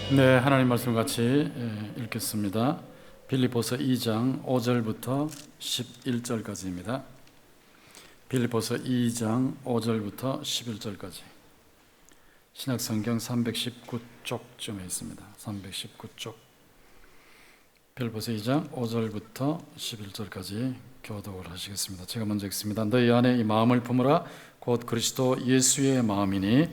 네, 하나님 말씀 같이 읽겠습니다. 빌립보서 2장 5절부터 11절까지입니다. 빌립보서 2장 5절부터 11절까지. 신약성경 319쪽쯤에 있습니다. 319쪽. 빌립보서 2장 5절부터 11절까지 교독을 하시겠습니다. 제가 먼저 읽습니다. 너희 안에 이 마음을 품으라. 곧 그리스도 예수의 마음이니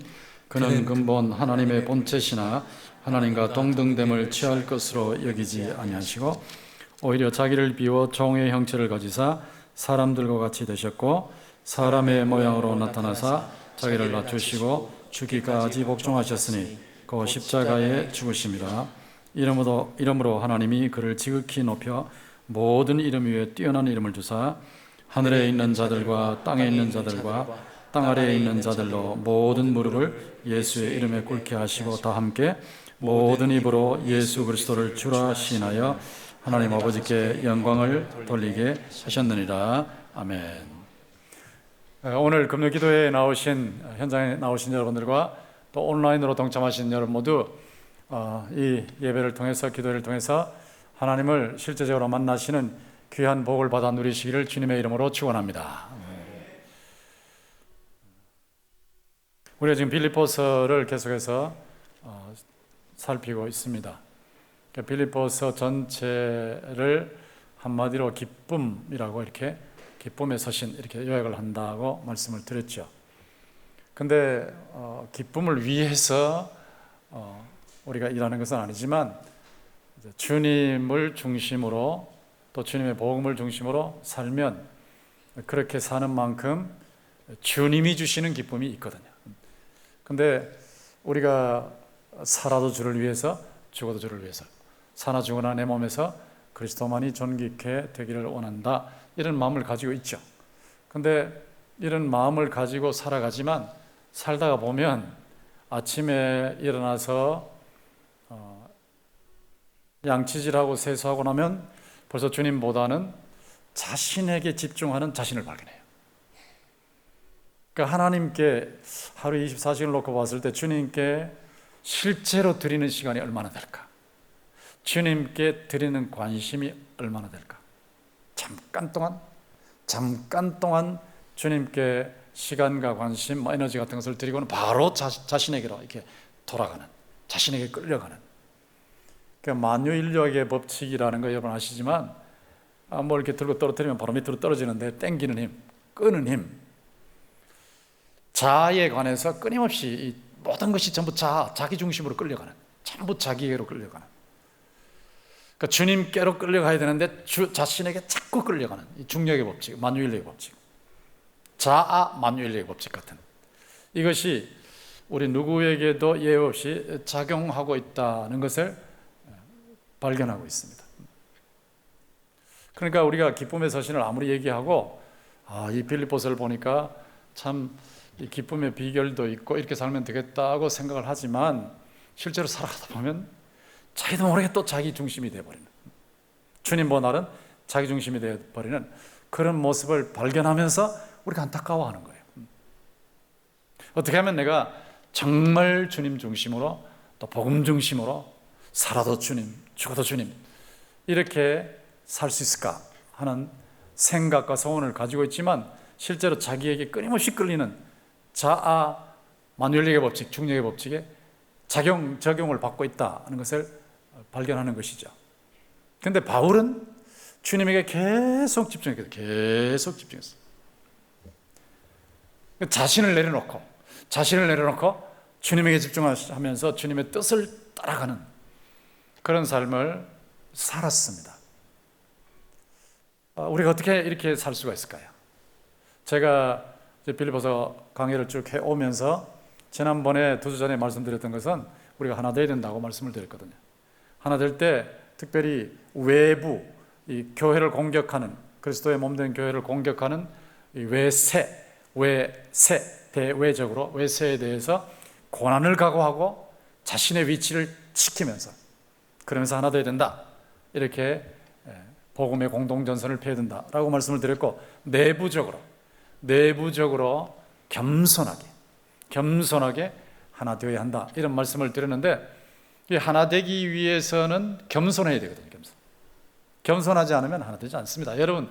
그는 근본 하나님의 본체시나 하나님과 동등됨을 취할 것으로 여기지 아니하시고 오히려 자기를 비워 종의 형체를 가지사 사람들과 같이 되셨고 사람의 모양으로 나타나사 자기를 낮추시고 죽기까지 복종하셨으니 그 십자가에 죽으심이라. 이러므로 하나님이 그를 지극히 높여 모든 이름 위에 뛰어난 이름을 주사 하늘에 있는 자들과 땅에 있는 자들과 땅 아래에 있는 자들로 모든 무릎을 예수의 이름에 꿇게 하시고 다 함께 모든 입으로 예수 그리스도를 주라 시인하여 하나님 아버지께 영광을 돌리게 하셨느니라. 아멘. 오늘 금요 기도회에 나오신 현장에 나오신 여러분들과 또 온라인으로 동참하신 여러분 모두 이 예배를 통해서 기도회를 통해서 하나님을 실제적으로 만나시는 귀한 복을 받아 누리시기를 주님의 이름으로 축원합니다. 우리가 지금 빌립보서를 계속해서 살피고 있습니다. 빌립보서 전체를 한마디로 기쁨이라고 이렇게 기쁨의 서신 이렇게 요약을 한다고 말씀을 드렸죠. 근데 기쁨을 위해서 우리가 일하는 것은 아니지만 주님을 중심으로 또 주님의 복음을 중심으로 살면 그렇게 사는 만큼 주님이 주시는 기쁨이 있거든요. 근데 우리가 살아도 주를 위해서 죽어도 주를 위해서 사나 죽으나 내 몸에서 그리스도만이 존귀케 되기를 원한다, 이런 마음을 가지고 있죠. 근데 이런 마음을 가지고 살아가지만 살다가 보면 아침에 일어나서 양치질하고 세수하고 나면 벌써 주님보다는 자신에게 집중하는 자신을 발견해요. 그러니까 하나님께 하루 24시간을 놓고 봤을 때 주님께 실제로 드리는 시간이 얼마나 될까? 주님께 드리는 관심이 얼마나 될까? 잠깐 동안 주님께 시간과 관심, 에너지 같은 것을 드리고는 바로 자신에게로 이렇게 돌아가는, 자신에게 끌려가는. 그러니까 만유인력의 법칙이라는 거 여러분 아시지만 뭐 이렇게 들고 떨어뜨리면 바로 밑으로 떨어지는데 땡기는 힘, 끄는 힘. 자아에 관해서 끊임없이 모든 것이 전부 자기 중심으로 끌려가는, 전부 자기에게로 끌려가는. 그러니까 주님께로 끌려가야 되는데 자신에게 자꾸 끌려가는 이 중력의 법칙, 만유인력의 법칙, 자아 만유인력의 법칙 같은 이것이 우리 누구에게도 예외 없이 작용하고 있다는 것을 발견하고 있습니다. 그러니까 우리가 기쁨의 서신을 아무리 얘기하고 이 빌립보서를 보니까 참 이 기쁨의 비결도 있고 이렇게 살면 되겠다고 생각을 하지만 실제로 살아가다 보면 자기도 모르게 또 자기 중심이 되어버리는, 주님보다 나는 자기 중심이 되어버리는 그런 모습을 발견하면서 우리가 안타까워하는 거예요. 어떻게 하면 내가 정말 주님 중심으로 또 복음 중심으로 살아도 주님, 죽어도 주님 이렇게 살 수 있을까 하는 생각과 소원을 가지고 있지만 실제로 자기에게 끊임없이 끌리는 자아 만유인력의 법칙, 중력의 법칙에 적용을 받고 있다는 것을 발견하는 것이죠. 그런데 바울은 주님에게 계속 집중했어요. 자신을 내려놓고 주님에게 집중하면서 주님의 뜻을 따라가는 그런 삶을 살았습니다. 우리가 어떻게 이렇게 살 수가 있을까요? 제가 빌립보서 강의를 쭉 해오면서 지난번에 2주 전에 말씀드렸던 것은 우리가 하나 되어야 된다고 말씀을 드렸거든요. 하나 될 때 특별히 외부, 이 교회를 공격하는, 그리스도의 몸된 교회를 공격하는 이 대외적으로 외세에 대해서 고난을 각오하고 자신의 위치를 지키면서 그러면서 하나 되어야 된다, 이렇게 복음의 공동전선을 펴야 된다라고 말씀을 드렸고, 내부적으로 겸손하게 하나 되어야 한다, 이런 말씀을 드렸는데 이 하나 되기 위해서는 겸손해야 되거든요. 겸손하지 않으면 하나 되지 않습니다. 여러분,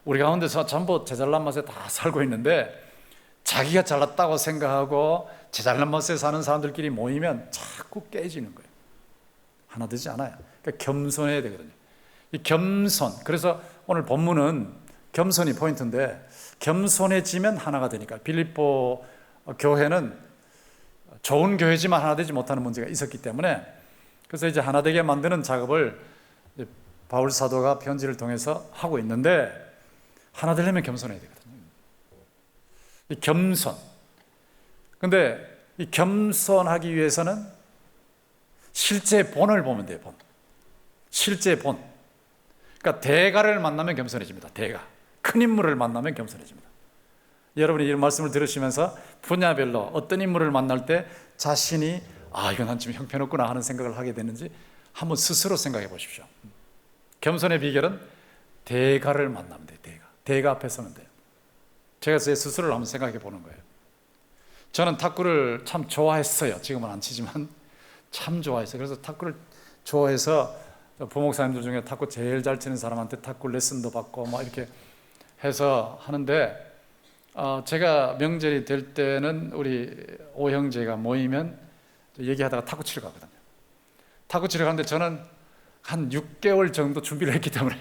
우리 가운데서 전부 제 잘난 맛에 다 살고 있는데 자기가 잘났다고 생각하고 제 잘난 맛에 사는 사람들끼리 모이면 자꾸 깨지는 거예요. 하나 되지 않아요. 그러니까 겸손해야 되거든요. 이 겸손, 그래서 오늘 본문은 겸손이 포인트인데 겸손해지면 하나가 되니까 빌립보 교회는 좋은 교회지만 하나 되지 못하는 문제가 있었기 때문에 그래서 이제 하나 되게 만드는 작업을 바울 사도가 편지를 통해서 하고 있는데 하나 되려면 겸손해야 되거든요. 이 겸손. 근데 이 겸손하기 위해서는 실제 본을 보면 돼요. 본. 실제 본. 그러니까 대가를 만나면 겸손해집니다. 대가. 큰 인물을 만나면 겸손해집니다. 여러분이 이런 말씀을 들으시면서 분야별로 어떤 인물을 만날 때 자신이 이건 한 좀 형편없구나 하는 생각을 하게 되는지 한번 스스로 생각해 보십시오. 겸손의 비결은 대가를 만나면 돼요. 대가 앞에 서면 돼요. 제가 제 스스로를 한번 생각해 보는 거예요. 저는 탁구를 참 좋아했어요. 지금은 안 치지만 참 좋아했어요. 그래서 탁구를 좋아해서 부목사님들 중에 탁구 제일 잘 치는 사람한테 탁구 레슨도 받고 막 이렇게 해서 하는데 제가 명절이 될 때는 우리 오형제가 모이면 얘기하다가 탁구 치러 가거든요. 탁구 치러 가는데 저는 한 6개월 정도 준비를 했기 때문에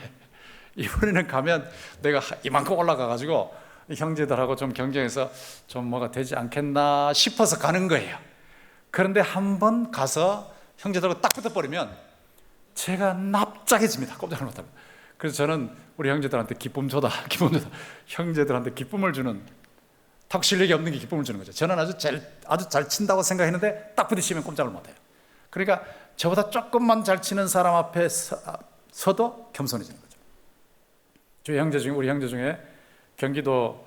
이번에는 가면 내가 이만큼 올라가가지고 형제들하고 좀 경쟁해서 좀 뭐가 되지 않겠나 싶어서 가는 거예요. 그런데 한번 가서 형제들하고 딱 붙어버리면 제가 납작해집니다. 꼼짝을 못합니다. 그래서 저는 우리 형제들한테 기쁨 줘다. 형제들한테 기쁨을 주는, 탁구 실력이 없는 게 기쁨을 주는 거죠. 저는 아주 잘 친다고 생각했는데 딱 부딪히면 꼼짝을 못해요. 그러니까 저보다 조금만 잘 치는 사람 앞에 서도 겸손해지는 거죠. 우리 형제 중에 경기도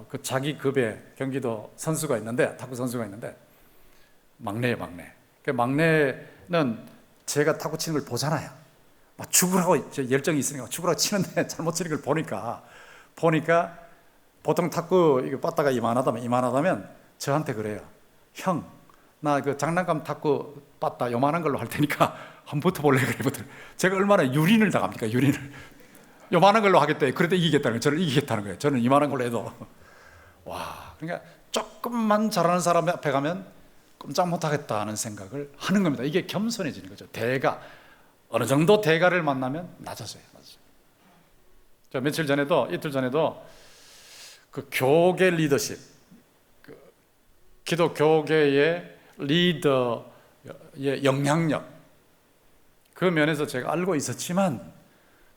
그 자기 급의 경기도 선수가 있는데, 탁구 선수가 있는데 막내예요, 막내. 그 막내는 제가 탁구 치는 걸 보잖아요. 막 죽으라고 열정이 있으니까 죽으라고 치는데 잘못 치는 걸 보니까 보통 탁구 이거 빠따가 이만하다면 저한테 그래요. 형, 나 그 장난감 탁구 빠따 요만한 걸로 할 테니까 한번 붙어볼래? 그러거든. 제가 얼마나 유린을 당합니까? 유린을. 요만한 걸로 하겠대. 그래도 이기겠다는 거예요. 저를 이기겠다는 거예요. 저는 이만한 걸로 해도. 와, 그러니까 조금만 잘하는 사람 앞에 가면 꼼짝 못하겠다는 생각을 하는 겁니다. 이게 겸손해지는 거죠. 대가. 어느 정도 대가를 만나면 낮아져요. 저 이틀 전에도 그 교계 리더십, 기독교계의 리더의 영향력, 그 면에서 제가 알고 있었지만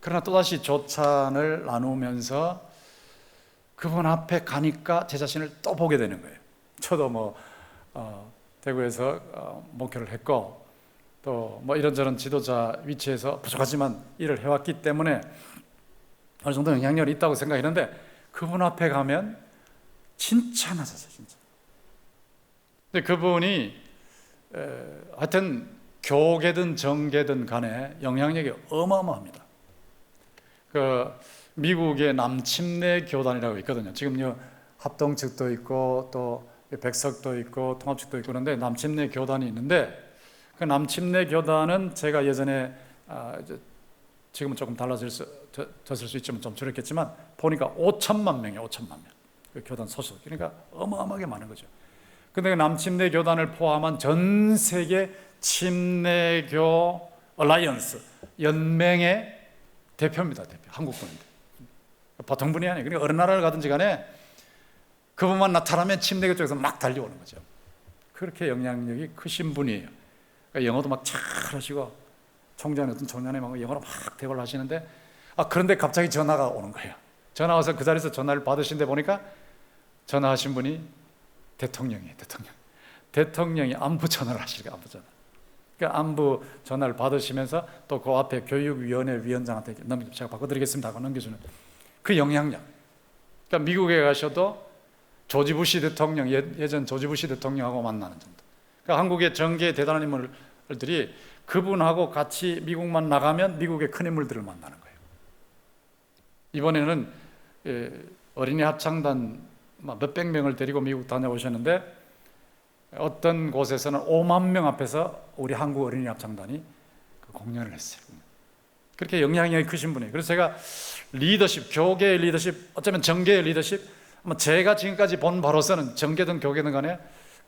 그러나 또다시 조찬을 나누면서 그분 앞에 가니까 제 자신을 또 보게 되는 거예요. 저도 대구에서 목회를 했고 또 이런저런 지도자 위치에서 부족하지만 일을 해왔기 때문에 어느 정도 영향력이 있다고 생각했는데 그분 앞에 가면 진짜 낮았어요. 진짜. 근데 그분이 하여튼 교계든 정계든 간에 영향력이 어마어마합니다. 그 미국의 남침내 교단이라고 있거든요. 지금요 합동 측도 있고 또 백석도 있고 통합 측도 있고 그런데 남침내 교단이 있는데 그 남침내 교단은 제가 예전에 지금은 조금 달라졌을 수 있지만 좀 줄였겠지만 보니까 5천만 명이에요. 5천만 명. 그 교단 소속. 그러니까 어마어마하게 많은 거죠. 근데 그 남침내 교단을 포함한 전 세계 침례교 얼라이언스 연맹의 대표입니다. 대표. 한국 분인데. 보통 분이 아니에요. 그러니까 어느 나라를 가든지 간에 그분만 나타나면 침례교 쪽에서 막 달려오는 거죠. 그렇게 영향력이 크신 분이에요. 그러니까 영어도 막 잘하시고 총장이 어떤 총장이 막 영어로 막 대화를 하시는데 그런데 갑자기 전화가 오는 거예요. 전화 와서 그 자리에서 전화를 받으신데 보니까 전화하신 분이 대통령이에요. 대통령이 안부 전화를 하시니까 안부 전화. 그러니까 안부 전화를 받으시면서 또 그 앞에 교육위원회 위원장한테 제가 바꿔드리겠습니다 하고 넘겨주는 그 영향력. 그러니까 미국에 가셔도 조지 부시 대통령, 예전 조지 부시 대통령하고 만나는 정도. 그러니까 한국의 정계의 대단한 인물들이 그분하고 같이 미국만 나가면 미국의 큰 인물들을 만나는 거예요. 이번에는 어린이 합창단 몇백 명을 데리고 미국 다녀오셨는데 어떤 곳에서는 5만 명 앞에서 우리 한국 어린이 합창단이 그 공연을 했어요. 그렇게 영향력이 크신 분이에요. 그래서 제가 리더십, 교계의 리더십, 어쩌면 정계의 리더십, 제가 지금까지 본 바로서는 정계든 교계든 간에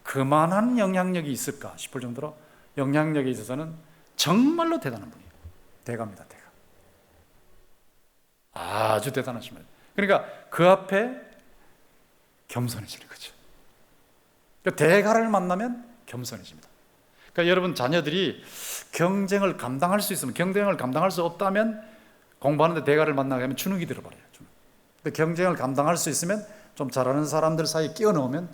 그만한 영향력이 있을까 싶을 정도로 영향력에 있어서는 정말로 대단한 분이에요. 대가입니다, 대가. 아주 대단하신 분이에요. 그러니까 그 앞에 겸손해지는 거죠. 그러니까 대가를 만나면 겸손해집니다. 그러니까 여러분 자녀들이 경쟁을 감당할 수 있으면, 경쟁을 감당할 수 없다면 공부하는데 대가를 만나게 하면 주눅이 들어버려요. 근데 경쟁을 감당할 수 있으면 좀 잘하는 사람들 사이에 끼워 넣으면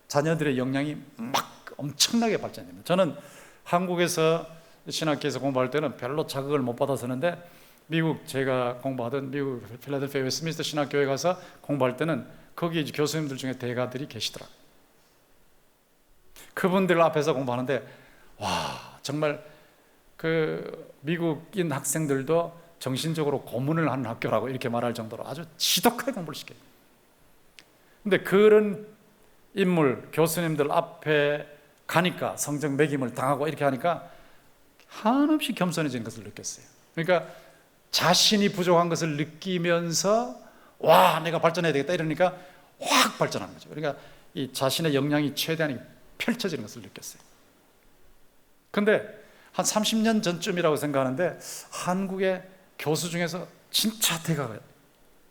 자녀들의 역량이 막 엄청나게 발전됩니다. 저는 한국에서 신학교에서 공부할 때는 별로 자극을 못 받았었는데 미국 제가 공부하던 미국 필라델피아 웨스트민스터 신학교에 가서 공부할 때는 거기 교수님들 중에 대가들이 계시더라고요. 그분들 앞에서 공부하는데 와 정말 그 미국인 학생들도 정신적으로 고문을 하는 학교라고 이렇게 말할 정도로 아주 지독하게 공부를 시켜요. 근데 그런 인물, 교수님들 앞에 가니까 성적 매김을 당하고 이렇게 하니까 한없이 겸손해진 것을 느꼈어요. 그러니까 자신이 부족한 것을 느끼면서 와 내가 발전해야 되겠다 이러니까 확 발전하는 거죠. 그러니까 이 자신의 역량이 최대한 펼쳐지는 것을 느꼈어요. 근데 한 30년 전쯤이라고 생각하는데 한국의 교수 중에서 진짜 대가가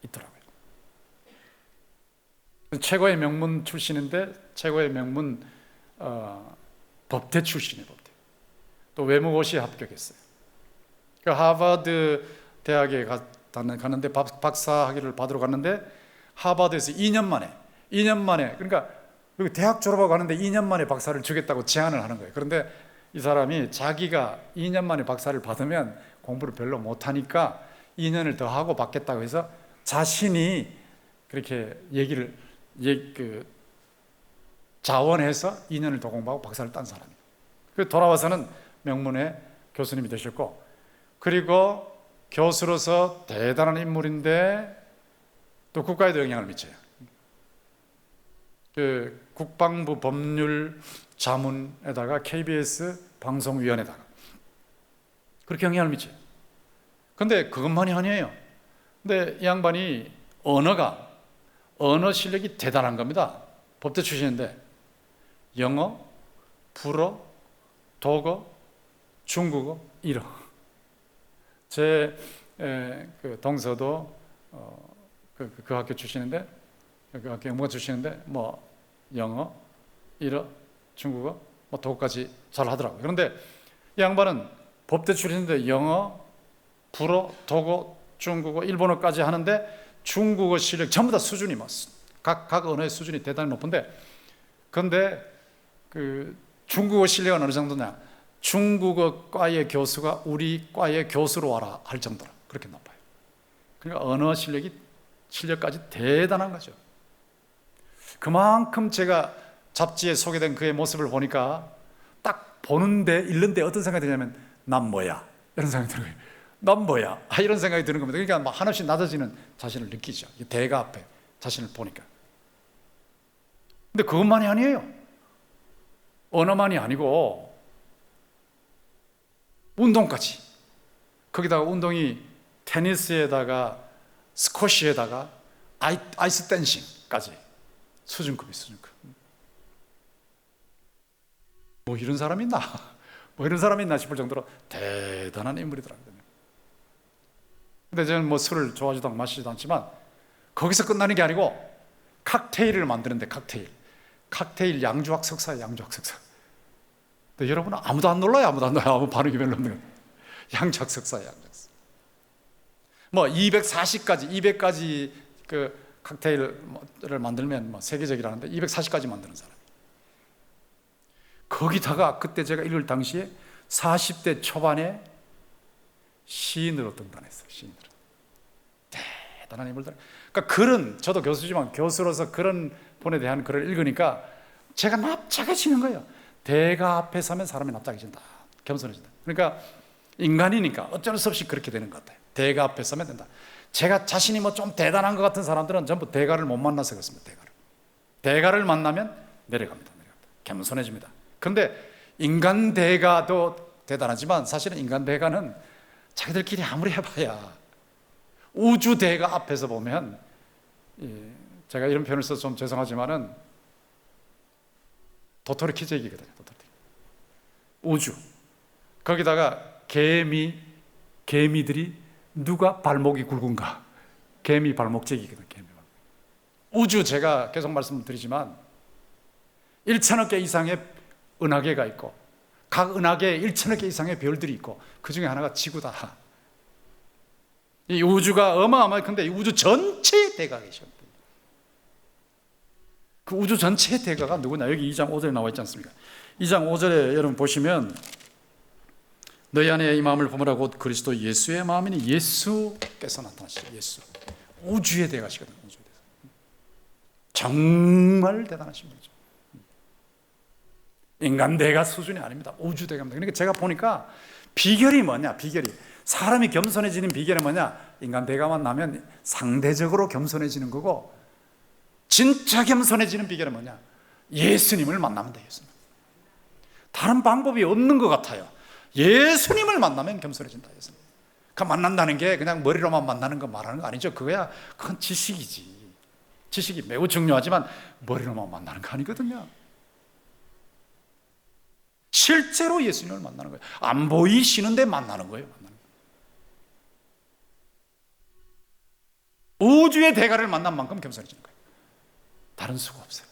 있더라고요. 최고의 명문 출신인데 최고의 명문 법대 출신이에요. 법대. 또 외무고시에 합격했어요. 그 하버드 대학에 갔는데 박사 학위를 받으러 갔는데 하버드에서 2년 만에 그러니까 대학 졸업하고 가는데 2년 만에 박사를 주겠다고 제안을 하는 거예요. 그런데 이 사람이 자기가 2년 만에 박사를 받으면 공부를 별로 못하니까 2년을 더 하고 받겠다고 해서 자신이 그렇게 자원해서 2년을 더 공부하고 박사를 딴 사람이에요. 그래서 돌아와서는 명문의 교수님이 되셨고, 그리고 교수로서 대단한 인물인데 또 국가에도 영향을 미쳐요. 그 국방부 법률 자문에다가 KBS 방송위원회다가 그렇게 영향을 미쳐요. 근데 그것만이 아니에요. 근데 이 양반이 언어 실력이 대단한 겁니다. 법대 출신인데 영어, 불어, 독어, 중국어, 일어. 제 그 동서도 그 학교 출신인데 그 학교 영문과 출신인데 뭐 영어, 일어, 중국어, 뭐 독어까지 잘 하더라고요. 그런데 이 양반은 법대 출신인데 영어, 불어, 독어, 중국어, 일본어까지 하는데 중국어 실력 전부 다 수준이 각 언어의 수준이 대단히 높은데, 그런데 그 중국어 실력은 어느 정도냐? 중국어 과의 교수가 우리 과의 교수로 와라 할 정도로 그렇게 높아요. 그러니까 언어 실력까지 대단한 거죠. 그만큼 제가 잡지에 소개된 그의 모습을 보니까 딱 읽는데 어떤 생각이 드냐면 난 뭐야? 이런 생각이 들어요. 난 뭐야? 이런 생각이 드는 겁니다. 그러니까 막 한없이 낮아지는 자신을 느끼죠. 대가 앞에 자신을 보니까. 근데 그것만이 아니에요. 언어만이 아니고 운동까지. 거기다가 운동이 테니스에다가 스쿼시에다가 아이스 댄싱까지 수준급이 수준급. 뭐 이런 사람이 있나? 뭐 이런 사람이 있나 싶을 정도로 대단한 인물이더라고요. 근데 저는 뭐 술을 좋아하지도 않고 마시지도 않지만 거기서 끝나는 게 아니고 칵테일을 만드는데 칵테일 양주학 석사예요. 양주학 석사. 근데 여러분은 아무도 안 놀라요. 아무 반응이 별로 없는 거예요. 양주학 석사예요. 양주학 석사. 뭐 200가지 그 칵테일을 만들면 뭐 세계적이라는데 240가지 만드는 사람. 거기다가 그때 제가 읽을 당시에 40대 초반에 시인으로 등단했어요. 시인으로. 대단한 인물들. 그러니까 저도 교수지만 교수로서 그런 분에 대한 글을 읽으니까 제가 납작해지는 거예요. 대가 앞에 서면 사람이 납작해진다. 겸손해진다. 그러니까 인간이니까 어쩔 수 없이 그렇게 되는 것 같아요. 대가 앞에 서면 된다. 제가 자신이 뭐 좀 대단한 것 같은 사람들은 전부 대가를 못 만나서 그렇습니다. 대가를 만나면 내려갑니다. 겸손해집니다. 그런데 인간 대가도 대단하지만 사실은 인간 대가는 자기들끼리 아무리 해봐야 우주 대가 앞에서 보면, 제가 이런 표현을 써서 좀 죄송하지만은 도토리 키재기거든요. 도토리. 우주. 거기다가 개미들이 누가 발목이 굵은가? 개미 발목재기거든요. 개미 발목. 우주, 제가 계속 말씀드리지만 1,000억 개 이상의 은하계가 있고 각 은하계에 1,000억 개 이상의 별들이 있고 그 중에 하나가 지구다. 이 우주가 어마어마해. 근데 이 우주 전체의 대가가 계셔. 그 우주 전체의 대가가 누구냐? 여기 2장 5절에 나와 있지 않습니까? 2장 5절에 여러분 보시면 너희 안에 이 마음을 품으라 곧 그리스도 예수의 마음이니, 예수께서 나타나시죠. 예수. 우주의 대가시거든요. 우주의 대가. 정말 대단하신 분이죠. 인간 대가 수준이 아닙니다. 우주 대가입니다. 그러니까 제가 보니까 비결이 뭐냐? 비결이, 사람이 겸손해지는 비결이 뭐냐? 인간 대가 만나면 상대적으로 겸손해지는 거고, 진짜 겸손해지는 비결은 뭐냐? 예수님을 만나면 돼. 예수님. 다른 방법이 없는 것 같아요. 예수님을 만나면 겸손해진다. 예수님. 그 만난다는 게 그냥 머리로만 만나는 거 말하는 거 아니죠. 그건 지식이지. 지식이 매우 중요하지만 머리로만 만나는 거 아니거든요. 실제로 예수님을 만나는 거예요. 안 보이시는데 만나는 거예요. 우주의 대가를 만난 만큼 겸손해지는 거예요. 다른 수가 없어요.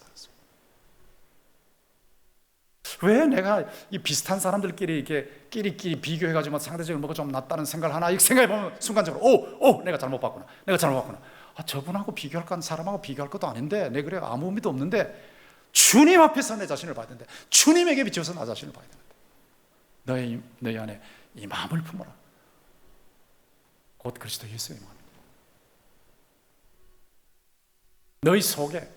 왜 내가 이 비슷한 사람들끼리 이렇게 끼리끼리 비교해가지고 상대적으로 뭐가 좀 낫다는 생각을 하나? 이 생각해보면 순간적으로 내가 잘못 봤구나. 저분하고 비교할 건 사람하고 비교할 것도 아닌데 내 그래 아무 의미도 없는데 주님 앞에서 내 자신을 봐야 되는데, 주님에게 비춰서 나 자신을 봐야 되는데, 너희 안에 이 마음을 품어라. 곧 그리스도 예수의 마음입니다. 너희 속에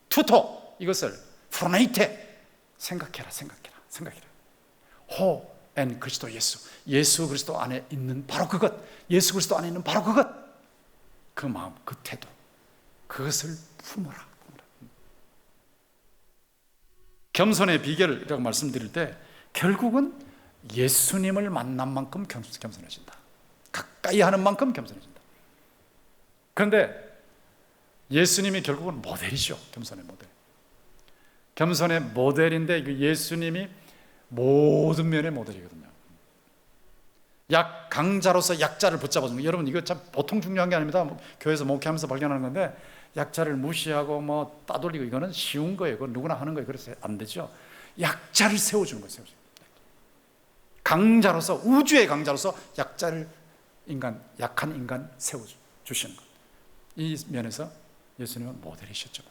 투토, 이것을 프로네이테, 생각해라. 호&, 그리스도 예수 그리스도 안에 있는 바로 그것, 예수 그리스도 안에 있는 바로 그것, 그 마음, 그 태도, 그것을 품어라. 겸손의 비결이라고 말씀드릴 때 결국은 예수님을 만난 만큼 겸손해진다. 가까이 하는 만큼 겸손해진다. 그런데 예수님이 결국은 모델이죠. 겸손의 모델. 겸손의 모델인데 예수님이 모든 면의 모델이거든요. 강자로서 약자를 붙잡아주는 거. 여러분, 이거 참 보통 중요한 게 아닙니다. 교회에서 목회하면서 발견하는 건데, 약자를 무시하고 따돌리고 이거는 쉬운 거예요. 그건 누구나 하는 거예요. 그래서 안 되죠. 약자를 세워주는 거예요. 강자로서, 우주의 강자로서 약한 인간 세워주시는 것. 이 면에서 예수님은 모델이셨죠.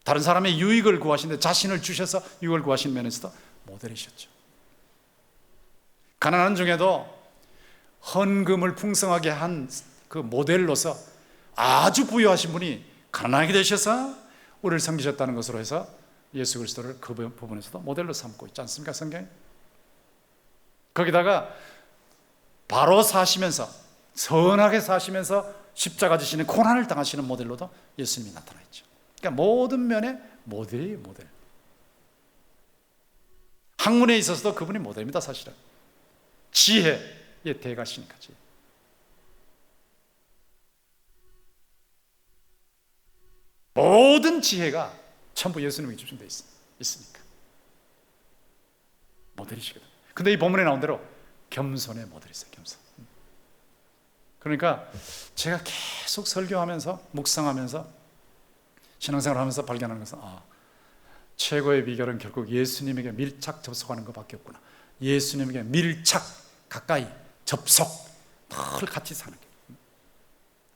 다른 사람의 유익을 구하시는데 자신을 주셔서 유익을 구하신 면에서도 모델이셨죠. 가난한 중에도 헌금을 풍성하게 한 그 모델로서 아주 부유하신 분이 가난하게 되셔서 우리를 섬기셨다는 것으로 해서 예수 그리스도를 그 부분에서도 모델로 삼고 있지 않습니까? 성경에. 거기다가 바로 사시면서, 선하게 사시면서 십자가 지시는 고난을 당하시는 모델로도 예수님이 나타나 있죠. 그러니까 모든 면의 모델이에요. 모델. 학문에 있어서도 그분이 모델입니다. 사실은 지혜의 대가시니까. 모든 지혜가 전부 예수님에게 집중되어 있으니까 모델이시거든요. 근데 이 본문에 나온 대로 겸손의 모델이세요. 겸손. 그러니까 제가 계속 설교하면서 묵상하면서 신앙생활하면서 발견하는 것은 최고의 비결은 결국 예수님에게 밀착 접속하는 것밖에 없구나. 예수님에게 밀착, 가까이 접속, 늘 같이 사는 게,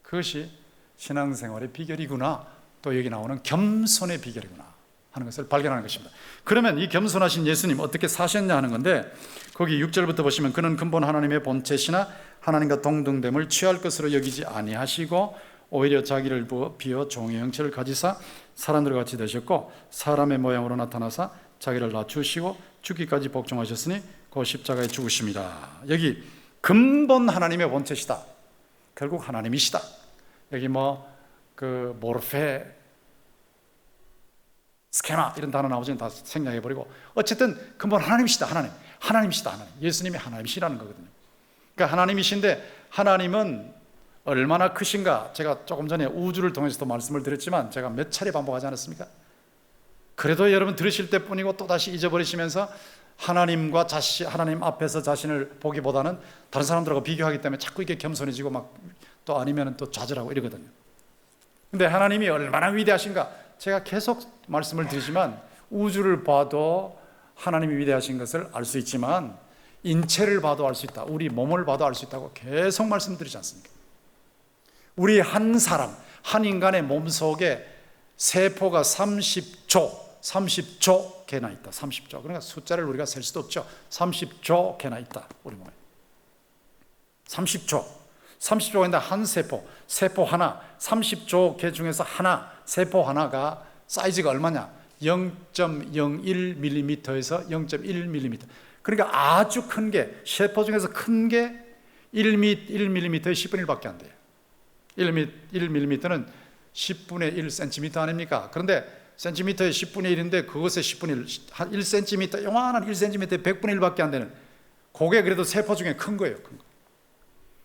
그것이 신앙생활의 비결이구나. 또 여기 나오는 겸손의 비결이구나 하는 것을 발견하는 것입니다. 그러면 이 겸손하신 예수님 어떻게 사셨냐 하는 건데, 거기 6절부터 보시면 그는 근본 하나님의 본체시나 하나님과 동등됨을 취할 것으로 여기지 아니하시고 오히려 자기를 비어 종의 형체를 가지사 사람들과 같이 되셨고 사람의 모양으로 나타나사 자기를 낮추시고 죽기까지 복종하셨으니 그 십자가에 죽으십니다. 여기 근본 하나님의 본체시다. 결국 하나님이시다. 여기 모르페 스케마 이런 단어 나오지는 다 생략해버리고 어쨌든 근본 하나님이시다. 하나님이시다. 예수님이 하나님이시라는 거거든요. 그러니까 하나님이신데 하나님은 얼마나 크신가, 제가 조금 전에 우주를 통해서도 말씀을 드렸지만 제가 몇 차례 반복하지 않았습니까? 그래도 여러분 들으실 때뿐이고 또다시 잊어버리시면서 하나님과 하나님 앞에서 자신을 보기보다는 다른 사람들하고 비교하기 때문에 자꾸 이렇게 겸손해지고 막 또 아니면 또 좌절하고 이러거든요. 근데 하나님이 얼마나 위대하신가, 제가 계속 말씀을 드리지만 우주를 봐도 하나님이 위대하신 것을 알 수 있지만 인체를 봐도 알 수 있다, 우리 몸을 봐도 알 수 있다고 계속 말씀드리지 않습니까? 우리 한 사람, 한 인간의 몸속에 세포가 30조 개나 있다. 30조. 그러니까 숫자를 우리가 셀 수도 없죠. 30조 개나 있다, 우리 몸에. 30조가 있는데 한 세포 하나, 30조 개 중에서 하나, 세포 하나가 사이즈가 얼마냐? 0.01mm에서 0.1mm. 그러니까 아주 큰 게, 세포 중에서 큰 게 1mm의 10분의 1밖에 안 돼요. 1mm는 10분의 1cm 아닙니까? 그런데 센티미터의 10분의 1인데 그것의 10분의 1, 한 1cm, 요만한 1cm의 100분의 1밖에 안 되는, 그게 그래도 세포 중에 큰 거예요. 큰 거.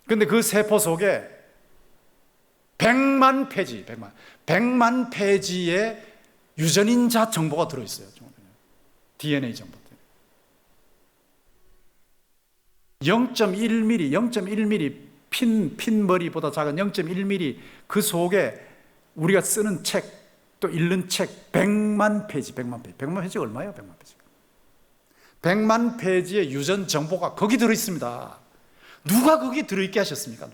근데 그 세포 속에 100만 페이지의 유전인자 정보가 들어있어요. DNA 정보. 0.1mm, 핀 머리보다 작은 0.1mm 그 속에 우리가 쓰는 책, 또 읽는 책 100만 페이지가 얼마예요? 100만 페이지의 유전 정보가 거기 들어있습니다. 누가 거기 들어있게 하셨습니까?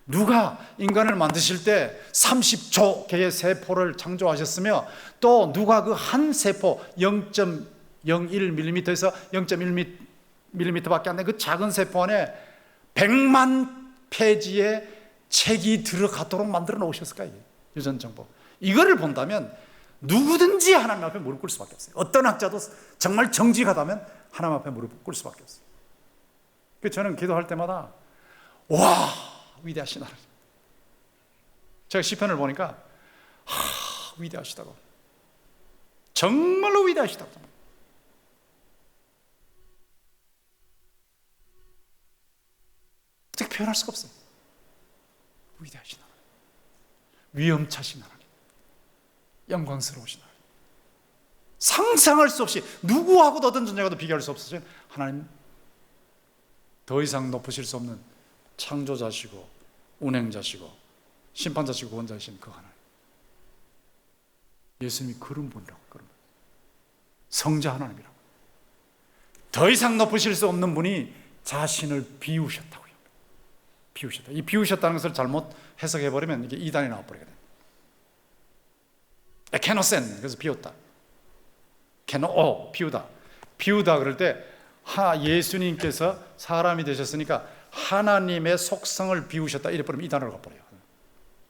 누가 인간을 만드실 때 30조 개의 세포를 창조하셨으며, 또 누가 그 한 세포 0.01mm에서 0.1mm밖에 안 되는 그 작은 세포 안에 100만 페이지의 책이 들어가도록 만들어 놓으셨을까요? 유전 정보. 이거를 본다면 누구든지 하나님 앞에 무릎 꿇을 수밖에 없어요. 어떤 학자도 정말 정직하다면 하나님 앞에 무릎 꿇을 수밖에 없어요. 그래서 저는 기도할 때마다 와, 위대하신 하나님. 제가 시편을 보니까 위대하시다고, 정말로 위대하시다고. 어떻게 표현할 수가 없어요. 위대하신 하나님, 위엄차신 하나님, 영광스러우신 하나님, 상상할 수 없이 누구하고도 어떤 존재와도 비교할 수 없으신 하나님, 더 이상 높으실 수 없는 창조자시고 운행자시고 심판자시고 구원자이신 그 하나님, 예수님이 그런 분이라고, 성자 하나님이라고. 더 이상 높으실 수 없는 분이 자신을 비우셨다고요. 비우셨다. 이 비우셨다는 것을 잘못 해석해버리면 이게 이단이 나와버리게 됩니다. 에케노센, 그래서 비웠다. 비우다. 비우다 그럴 때 예수님께서 사람이 되셨으니까 하나님의 속성을 비우셨다 이래버리면 이단으로 가버려요.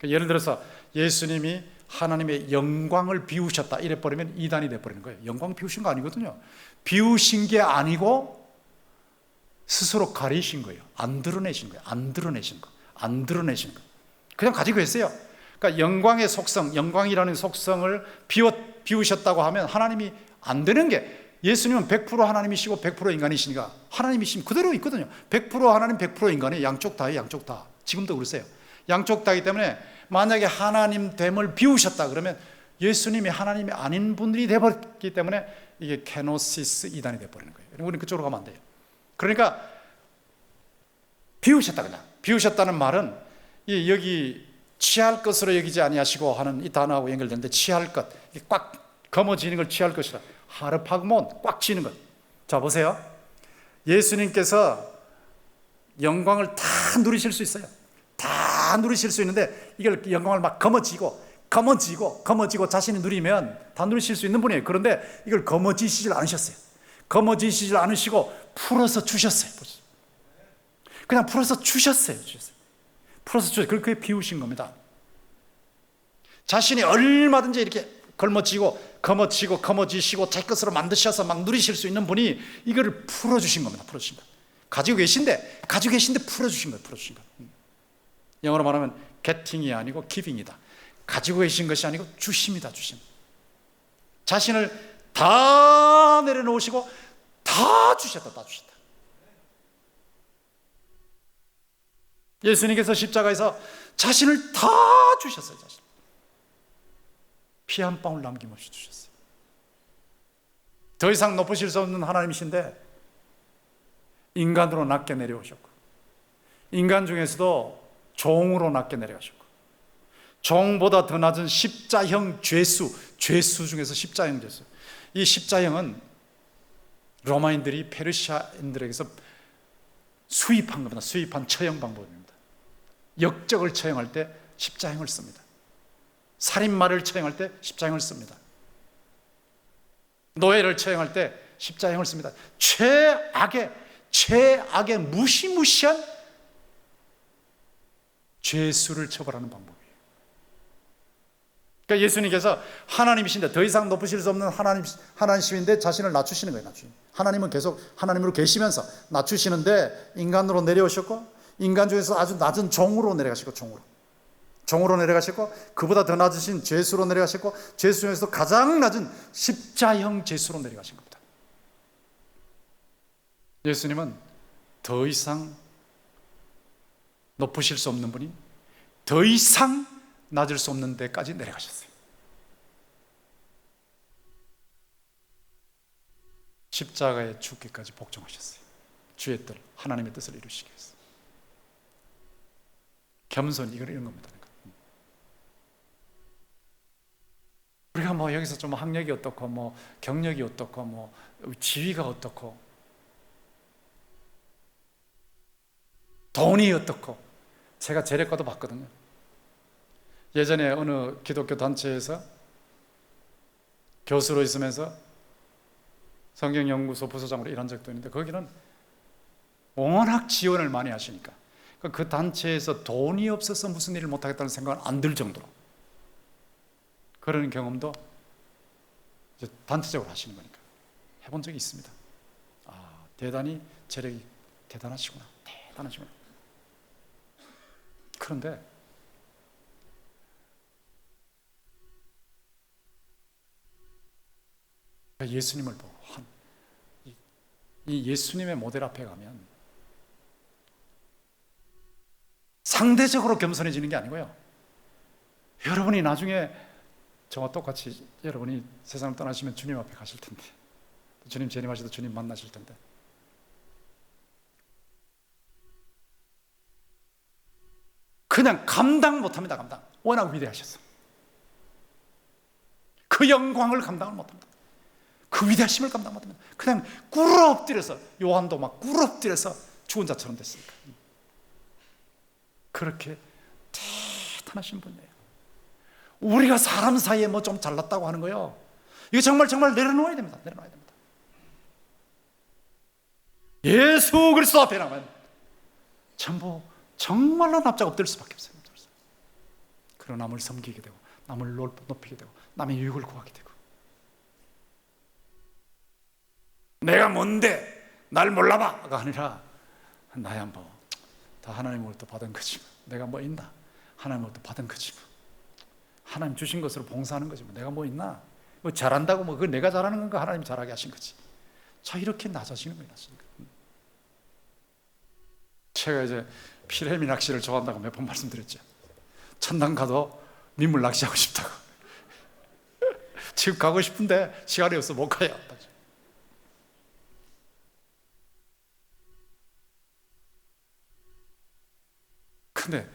예를 들어서 예수님이 하나님의 영광을 비우셨다 이래버리면 이단이 돼버리는 거예요. 영광 비우신 거 아니거든요. 비우신 게 아니고 스스로 가리신 거예요. 안 드러내신 거예요. 안 드러내신 거. 그냥 가지고 있어요. 그러니까 영광의 속성, 영광이라는 속성을 비우셨다고 하면 하나님이 안 되는 게, 예수님은 100% 하나님이시고 100% 인간이시니까 하나님이시면 그대로 있거든요. 100% 하나님, 100% 인간이 양쪽 다예요. 양쪽 다. 지금도 그러세요. 양쪽 다이기 때문에 만약에 하나님 됨을 비우셨다 그러면 예수님이 하나님이 아닌 분들이 되어버렸기 때문에 이게 케노시스 이단이 되어버리는 거예요. 우리는 그쪽으로 가면 안 돼요. 그러니까 비우셨다, 그냥 비우셨다는 말은 여기 취할 것으로 여기지 아니하시고 하는 이 단어하고 연결되는데, 취할 것, 꽉 거머쥐는 걸 취할 것이라, 하르파그몬, 꽉 쥐는 것. 자 보세요, 예수님께서 영광을 다 누리실 수 있어요. 다 누리실 수 있는데 이걸 영광을 막 거머쥐고 자신이 누리면 다 누리실 수 있는 분이에요. 그런데 이걸 거머쥐시질 않으셨어요. 거머쥐시질 않으시고 풀어서 주셨어요. 그냥 풀어서 주셨어요. 그렇게 비우신 겁니다. 자신이 얼마든지 이렇게 거머쥐시고 자기 것으로 만드셔서 막 누리실 수 있는 분이 이거를 풀어주신 겁니다. 풀어주신 것. 가지고 계신데 풀어주신 거예요. 영어로 말하면 getting이 아니고 giving이다. 가지고 계신 것이 아니고 주심이다. 주심. 자신을 다 내려놓으시고 다 주셨다. 다 주셨다. 예수님께서 십자가에서 자신을 다 주셨어요. 자신. 피 한 방울 남김없이 주셨어요. 더 이상 높으실 수 없는 하나님이신데 인간으로 낮게 내려오셨고, 인간 중에서도 종으로 낮게 내려가셨고, 종보다 더 낮은 십자형 죄수 중에서 십자형 죄수. 이 십자형은 로마인들이 페르시아인들에게서 수입한 겁니다. 수입한 처형 방법입니다. 역적을 처형할 때 십자형을 씁니다. 살인마를 처형할 때 십자형을 씁니다. 노예를 처형할 때 십자형을 씁니다. 최악의 무시무시한 죄수를 처벌하는 방법이에요. 그러니까 예수님께서 하나님이신데, 더 이상 높으실 수 없는 하나님이신데 자신을 낮추시는 거예요. 하나님은 계속 하나님으로 계시면서 낮추시는데 인간으로 내려오셨고, 인간 중에서 아주 낮은 종으로 내려가시고, 종으로 내려가시고, 그보다 더 낮으신 죄수로 내려가시고, 죄수 중에서도 가장 낮은 십자형 죄수로 내려가신 겁니다. 예수님은 더 이상 높으실 수 없는 분이 더 이상 낮을 수 없는 데까지 내려가셨어요. 십자가에 죽기까지 복종하셨어요. 주의 뜻, 하나님의 뜻을 이루시기 위해서. 겸손, 이런 겁니다. 우리가 뭐 여기서 좀 학력이 어떻고, 뭐 경력이 어떻고, 뭐 지위가 어떻고, 돈이 어떻고, 제가 재래과도 봤거든요. 예전에 어느 기독교 단체에서 교수로 있으면서 성경연구소 부소장으로 일한 적도 있는데, 거기는 워낙 지원을 많이 하시니까 그 단체에서 돈이 없어서 무슨 일을 못하겠다는 생각은 안 들 정도로 그런 경험도 이제 단체적으로 하시는 거니까 해본 적이 있습니다. 아, 대단히 재력이 대단하시구나. 그런데 예수님을 보고 이 예수님의 모델 앞에 가면 상대적으로 겸손해지는 게 아니고요, 여러분이 나중에 저와 똑같이 여러분이 세상을 떠나시면 주님 앞에 가실 텐데, 주님 재림하실 때 주님 만나실 텐데, 그냥 감당 못합니다. 워낙 위대하셔서 그 영광을 감당을 못합니다. 그 위대하심을 감당 못합니다. 그냥 꿇어 엎드려서, 요한도 막 꿇어 엎드려서 죽은 자처럼 됐으니까. 그렇게 대단하신 분이에요. 우리가 사람 사이에 뭐 좀 잘났다고 하는 거요, 이거 정말 내려놓아야 됩니다. 예수 그리스도 앞에 나면 전부 정말로 납작 엎드릴 수밖에 없어요. 그런 남을 섬기게 되고, 남을 높이게 되고, 남의 유익을 구하게 되고. 내가 뭔데 날 몰라봐가 아니라, 나야 뭐 다 하나님으로부터 받은 거지, 내가 뭐 있나, 하나님으로부터 받은 거지, 하나님 주신 것으로 봉사하는 거지, 내가 뭐 있나, 뭐 잘한다고 뭐 그건 내가 잘하는 건가, 하나님 잘하게 하신 거지. 자, 이렇게 낮아지는 거예요. 제가 이제 피레미 낚시를 좋아한다고 몇 번 말씀드렸죠. 천당 가도 민물 낚시하고 싶다고. 지금 가고 싶은데 시간이 없어 못 가요. 근데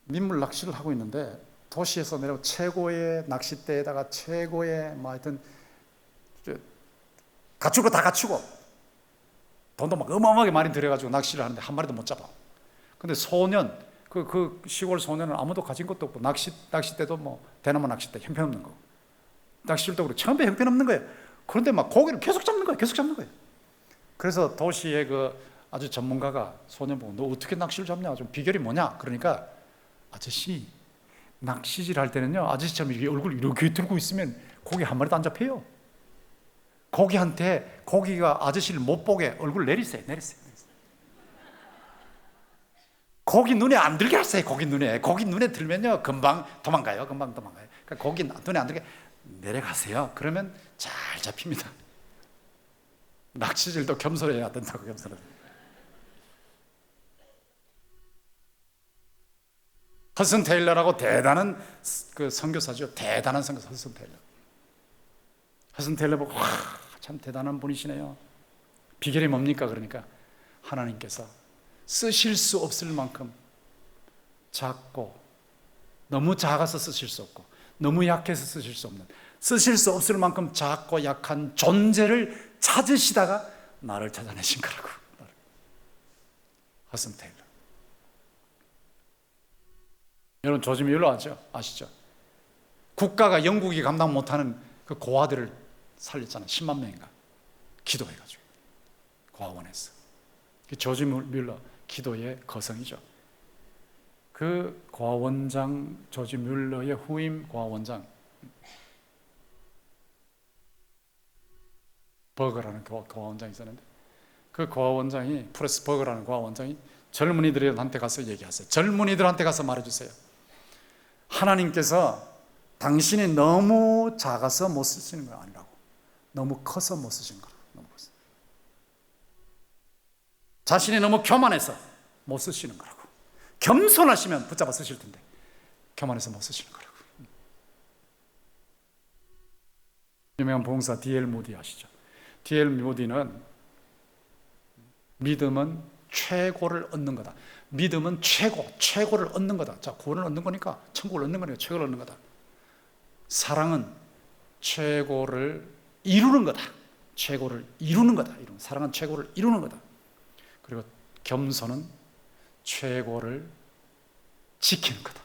민물 낚시를 하고 있는데, 도시에서 내려 최고의 낚싯대에다가 최고의 뭐 하여튼 갖추고 다 갖추고 돈도 막 어마어마하게 많이 들여가지고 낚시를 하는데 한 마리도 못 잡아. 근데 소년, 그 시골 소년은 아무도 가진 것도 없고, 낚싯대도 뭐 대나무 낚싯대 형편없는 거, 낚싯줄도 그렇고 처음에 형편없는 거예요. 그런데 막 고기를 계속 잡는 거예요. 그래서 도시의 그 아주 전문가가 소년 보고, 너 어떻게 낚시를 잡냐, 좀 비결이 뭐냐? 그러니까, 아저씨 낚시질 할 때는요, 아저씨처럼 이렇게 얼굴 이렇게 들고 있으면 고기 한 마리도 안 잡혀요. 고기가 아저씨를 못 보게 얼굴 내리세요. 고기 눈에 안 들게 하세요. 고기 눈에 들면요 금방 도망가요. 그러니까 고기 눈에 안 들게 내려가세요. 그러면 잘 잡힙니다. 낚시질도 겸손해야 된다고. 겸손해. 허슨 테일러라고 대단한 그 선교사죠. 대단한 선교사 허슨 테일러. 허슨 테일러 보고 와, 참 대단한 분이시네요. 비결이 뭡니까? 그러니까 하나님께서 쓰실 수 없을 만큼 작고, 너무 작아서 쓰실 수 없고, 너무 약해서 쓰실 수 없는, 쓰실 수 없을 만큼 작고 약한 존재를 찾으시다가 나를 찾아내신 거라고. 허슨 테일러. 여러분 조지 뮬러 아시죠? 국가가 영국이 감당 못하는 그 고아들을 살렸잖아요. 10만 명인가 기도해가지고 고아원에서. 조지 뮬러 기도의 거성이죠. 그 고아원장 조지 뮬러의 후임 고아원장 버거라는 고아원장이 있었는데, 그 고아원장이, 프레스 버거라는 고아원장이 젊은이들한테 가서 얘기하세요. 젊은이들한테 가서 말해주세요. 하나님께서 당신이 너무 작아서 못 쓰시는 거 아니라고. 너무 커서 못 쓰신 거라고. 너무 커서. 자신이 너무 교만해서 못 쓰시는 거라고. 겸손하시면 붙잡아 쓰실 텐데 교만해서 못 쓰시는 거라고. 유명한 봉사 D.L. 모디 아시죠? D.L. 모디는 믿음은 최고를 얻는 거다. 믿음은 최고를 얻는 거다. 자, 구원을 얻는 거니까, 천국을 얻는 거니까 최고를 얻는 거다. 사랑은 최고를 이루는 거다. 최고를 이루는 거다. 사랑은 최고를 이루는 거다. 그리고 겸손은 최고를 지키는 거다.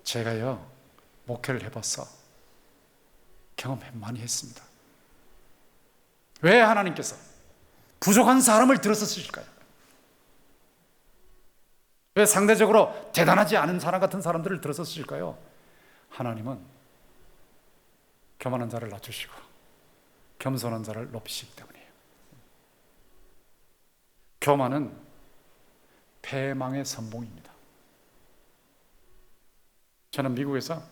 제가요, 목회를 해봐서 경험 많이 했습니다. 왜 하나님께서 부족한 사람을 들어서 쓰실까요? 왜 상대적으로 대단하지 않은 사람 같은 사람들을 들어서 쓰실까요? 하나님은 교만한 자를 낮추시고 겸손한 자를 높이시기 때문이에요. 교만은 패망의 선봉입니다. 저는 미국에서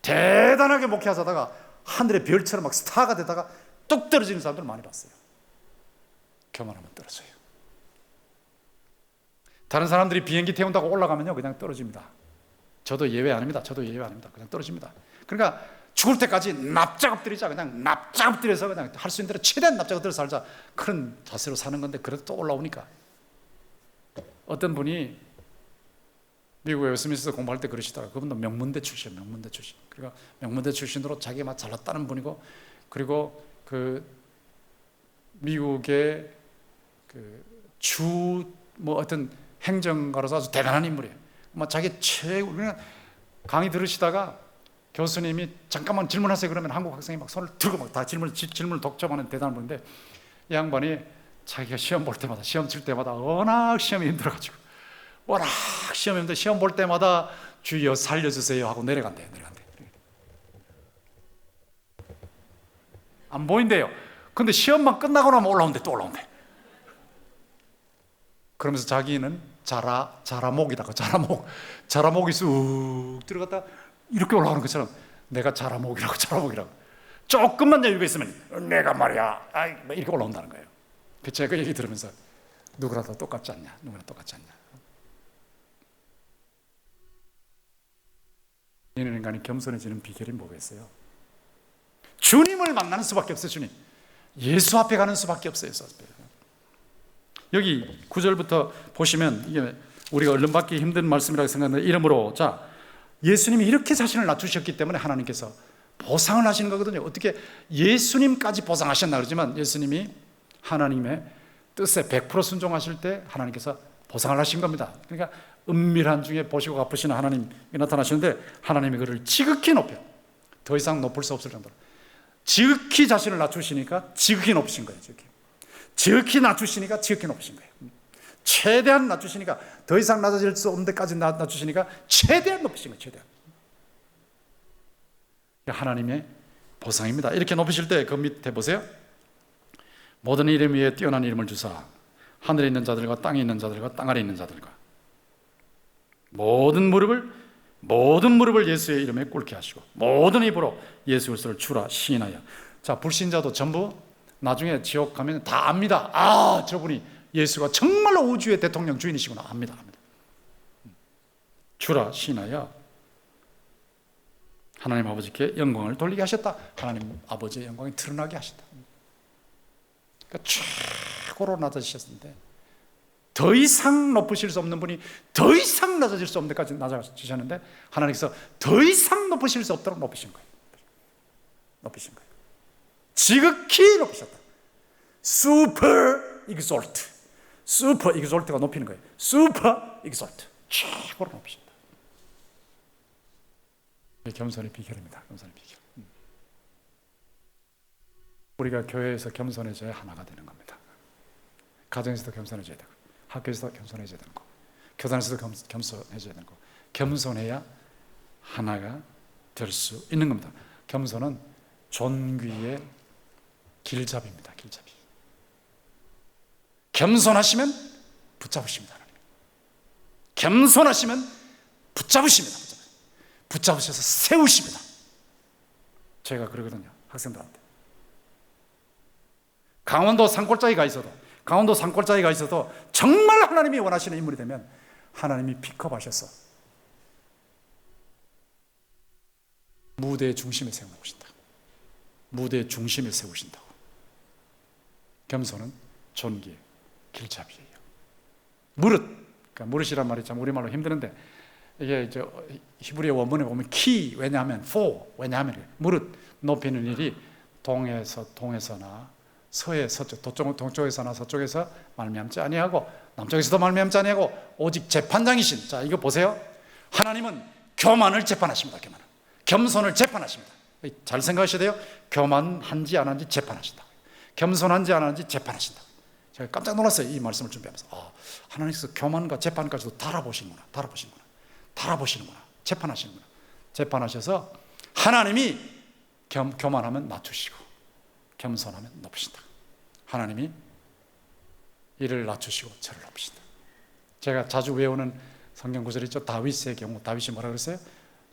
대단하게 목회하다가 하늘의 별처럼 막 스타가 되다가 뚝 떨어지는 사람들을 많이 봤어요. 교만하면 떨어져요. 다른 사람들이 비행기 태운다고 올라가면요 그냥 떨어집니다. 저도 예외 아닙니다. 그냥 떨어집니다. 그러니까 죽을 때까지 납작 엎드리자. 그냥 납작 엎드려서 그냥 할 수 있는 대로 최대한 납작 엎드려 살자. 그런 자세로 사는 건데, 그래도 또 올라오니까. 어떤 분이 미국에 웨스트민스터 공부할 때 그러시다가, 그분도 명문대 출신. 그리고 명문대 출신으로 자기가 막 잘났다는 분이고, 그리고 그 미국의 그 어떤 행정가로서 아주 대단한 인물이에요. 막 자기 최고. 그냥 강의 들으시다가 교수님이 잠깐만 질문하세요 그러면 한국 학생이 막 손을 들고 막 다 질문을 독점하는 대단한 분인데, 이 양반이 자기가 시험 볼 때마다, 시험 칠 때마다 워낙 시험이 힘들어가지고, 워낙 시험이 힘들어 시험 볼 때마다 주여 살려주세요 하고 내려간대요. 안 보인대요. 근데 시험만 끝나고 나면 올라온대. 또 올라온대. 그러면서 자기는 자라목이라고. 자라목이 쑥 들어갔다 이렇게 올라오는 것처럼 내가 자라목이라고. 조금만 여유가 있으면 내가 말이야 이렇게 올라온다는 거예요. 제가 그 얘기 들으면서 누구라도 똑같지 않냐. 이런 인간이 겸손해지는 비결이 뭐겠어요? 주님을 만나는 수밖에 없어요. 주님, 예수 앞에 가는 수밖에 없어요. 여기 9절부터 보시면, 이게 우리가 얼른 받기 힘든 말씀이라고 생각하는데, 이러므로 자, 예수님이 이렇게 자신을 낮추셨기 때문에 하나님께서 보상을 하시는 거거든요. 어떻게 예수님까지 보상하셨나 그러지만, 예수님이 하나님의 뜻에 100% 순종하실 때 하나님께서 보상을 하신 겁니다. 그러니까 은밀한 중에 보시고 갚으시는 하나님이 나타나시는데, 하나님이 그를 지극히 높여, 더 이상 높을 수 없을 정도로 지극히 자신을 낮추시니까 지극히 높으신 거예요. 지극히 낮추시니까 지극히 높으신 거예요. 최대한 낮추시니까, 더 이상 낮아질 수 없는 데까지 낮추시니까 최대한 높으신 거예요. 최대한. 하나님의 보상입니다. 이렇게 높이실 때 그 밑에 보세요. 모든 이름 위에 뛰어난 이름을 주사 하늘에 있는 자들과 땅에 있는 자들과 땅 아래 있는 자들과 모든 무릎을 모든 무릎을 예수의 이름에 꿇게 하시고 모든 입으로 예수 그리스도를 주라 시인하여. 자, 불신자도 전부 나중에 지옥 가면 다 압니다. 아, 저분이 예수가 정말로 우주의 대통령 주인이시구나. 압니다. 주라 시인하여 하나님 아버지께 영광을 돌리게 하셨다. 하나님 아버지의 영광이 드러나게 하셨다. 그러니까 최고로 낮아지셨는데 더 이상 높으실 수 없는 분이 더 이상 낮아질 수 없는 데까지 낮아지셨는데 하나님께서 더 이상 높으실 수 없도록 높이신 거예요. 높이신 거예요. 지극히 높이셨다. super exalt. super exalt가 높이는 거예요. super exalt. 최고로 높이신다. 겸손의 비결입니다. 겸손의 비결. 우리가 교회에서 겸손해져야 하나가 되는 겁니다. 가정에서도 겸손해져야 되고, 학교에서도 겸손해져야 되는 거, 교단에서도 겸손해져야 되는 거. 겸손해야 하나가 될 수 있는 겁니다. 겸손은 존귀의 길잡이입니다. 길잡이. 겸손하시면 붙잡으십니다. 하나님. 겸손하시면 붙잡으십니다. 붙잡으셔서 세우십니다. 제가 그러거든요. 학생들한테. 강원도 산골짜기가 있어도 정말 하나님이 원하시는 인물이 되면 하나님이 픽업하셔서 무대의 중심에 세워놓으신다. 무대의 중심에 세우신다고. 겸손은 존귀의 길잡이예요. 무릇, 그러니까 무릇이란 말이 참 우리말로 힘드는데 이게 히브리어 원문에 보면 키, 왜냐하면 왜냐하면 무릇 높이는 일이 동에서나 서에 서쪽, 동쪽에서나 서쪽에서 말미암지 아니하고 남쪽에서도 말미암지 아니하고 오직 재판장이신. 자, 이거 보세요. 하나님은 교만을 재판하십니다. 겸손을 재판하십니다. 잘 생각하셔야 돼요. 교만한지 안 한지 재판하신다. 겸손한지 안 한지 재판하신다. 제가 깜짝 놀랐어요. 이 말씀을 준비하면서. 하나님께서 교만과 재판까지도 달아보시는구나. 재판하시는구나. 재판하셔서 하나님이 교만하면 낮추시고 겸손하면 높이신다. 하나님이 이를 낮추시고 저를 높이신다. 제가 자주 외우는 성경 구절이 있죠. 다윗의 경우 다윗이 뭐라 그랬어요?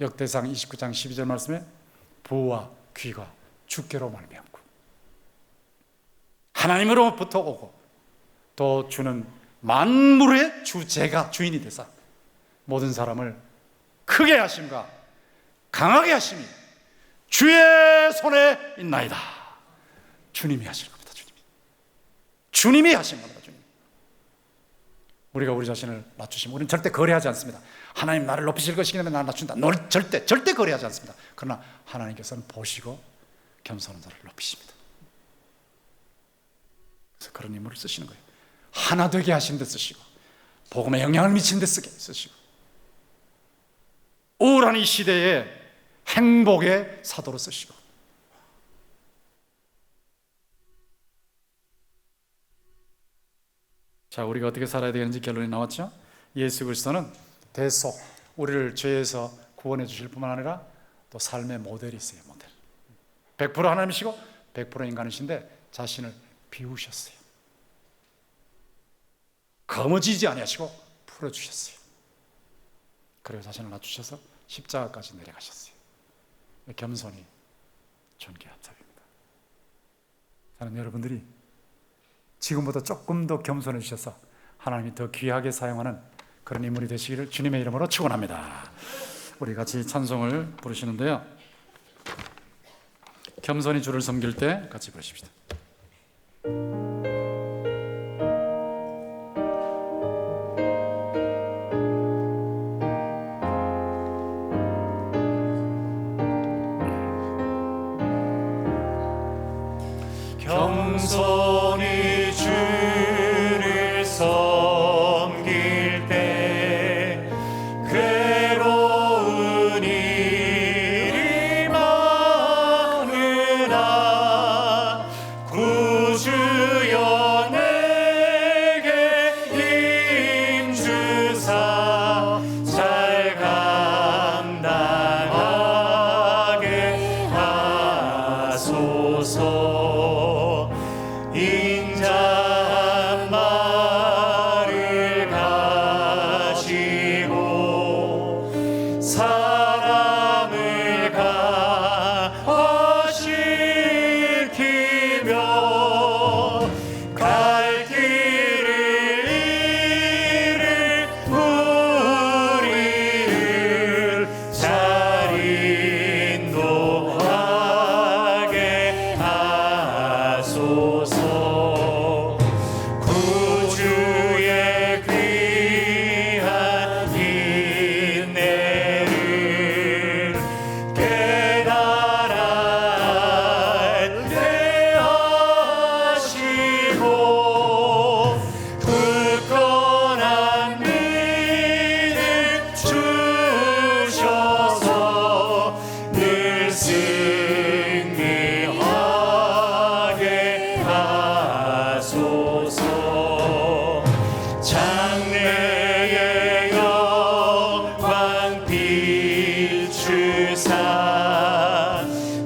역대상 29장 12절 말씀에 부와 귀가 주께로 말미암고 하나님으로부터 오고 또 주는 만물의 주제가 주인이 되사 모든 사람을 크게 하심과 강하게 하심이 주의 손에 있나이다. 주님이 하실 겁니다. 주님이 하신 겁니다. 주님. 우리가 우리 자신을 낮추시면 우리는 절대 거래하지 않습니다. 하나님 나를 높이실 것이기 때문에 나를 낮춘다. 널 절대 거래하지 않습니다. 그러나 하나님께서는 보시고 겸손한 자를 높이십니다. 그래서 그런 인물을 쓰시는 거예요. 하나 되게 하신 데 쓰시고 복음에 영향을 미친 데 쓰시고 우울한 이 시대에 행복의 사도로 쓰시고 자, 우리가 어떻게 살아야 되는지 결론이 나왔죠? 예수 그리스도는 대속, 우리를 죄에서 구원해 주실 뿐만 아니라 또 삶의 모델이세요. 모델. 100% 하나님이시고 100% 인간이신데 자신을 비우셨어요. 거머쥐지 아니하시고 풀어주셨어요. 그리고 자신을 낮추셔서 십자가까지 내려가셨어요. 겸손이 존귀한 답입니다. 저는 여러분들이 지금보다 조금 더 겸손해지셔서 하나님이 더 귀하게 사용하는 그런 인물이 되시기를 주님의 이름으로 축원합니다. 우리 같이 찬송을 부르시는데요. 겸손히 주를 섬길 때 같이 부르십시다. 겸손히 주를 섬길 때 괴로운 일이 많으나 구주여 내게 힘주사 잘 감당하게 하소서. 인자한 말을 가지고 승리하게 하소서. 장래의 영광 비추사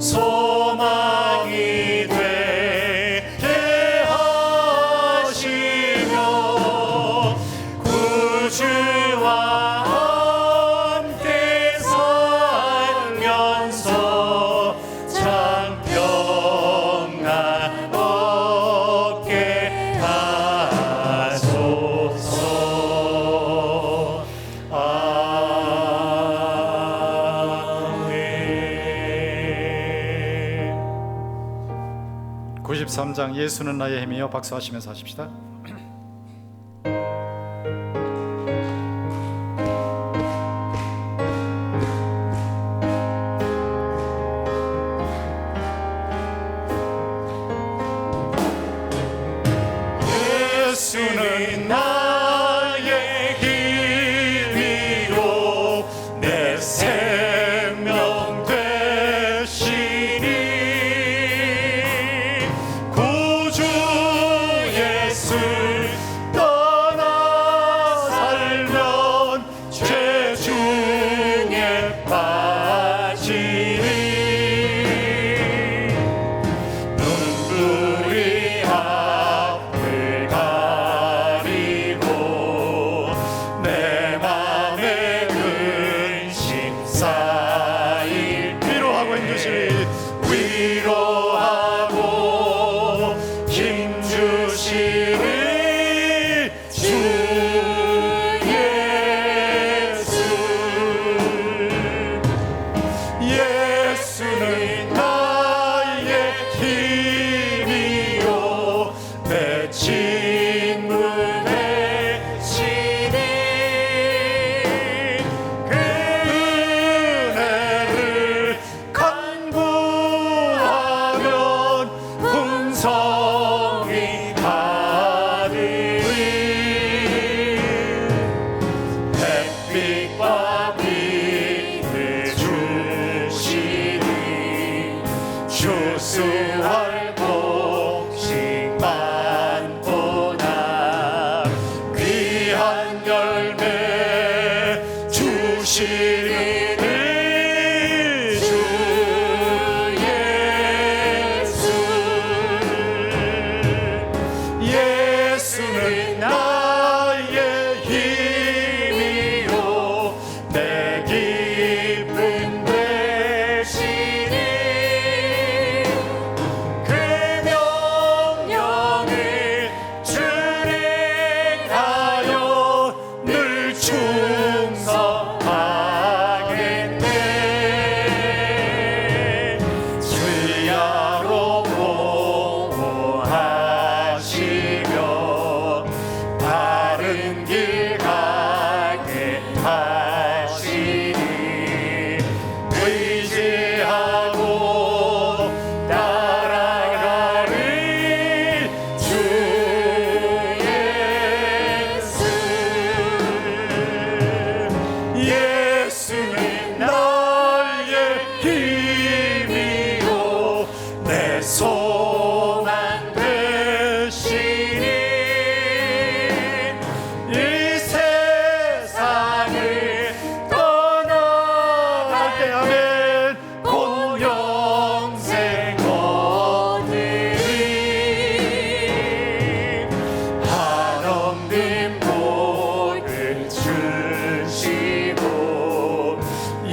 소망이 되게 하시며 구주와 함께 살면서 참 평안 얻게 하소서. 아멘. 93장 예수는 나의 힘이여 박수하시면서 하십시다. 예수는 나의 힘이요 내 생명 되시니 구주 예수 떠나 살면 죄 중에 빠지니 눈물이 앞을 가리고 내 맘에 근심 쌓일 위로하고 힘주시니 위로하고 힘주시니 주 예수는 나의 힘이요 내 친구 되시니 그 은혜를 간구하면 풍성히 받으리. 햇빛과 빛을 주시니 주수할 곡식만 보나 귀한 열매 주시니 주 예수는 나의 힘이요 내 기쁨 되시니 그 명령을 준행하여 늘 충성하겠네. 주야로 보호하시며 바른 길 가게 하시니 의지하고 따라가리 주 예수는 나의 힘이요 내 소망 되시니 이 세상을 떠나갈 때 아멘 곧 영생 얻으리. 한없는 복을 주시고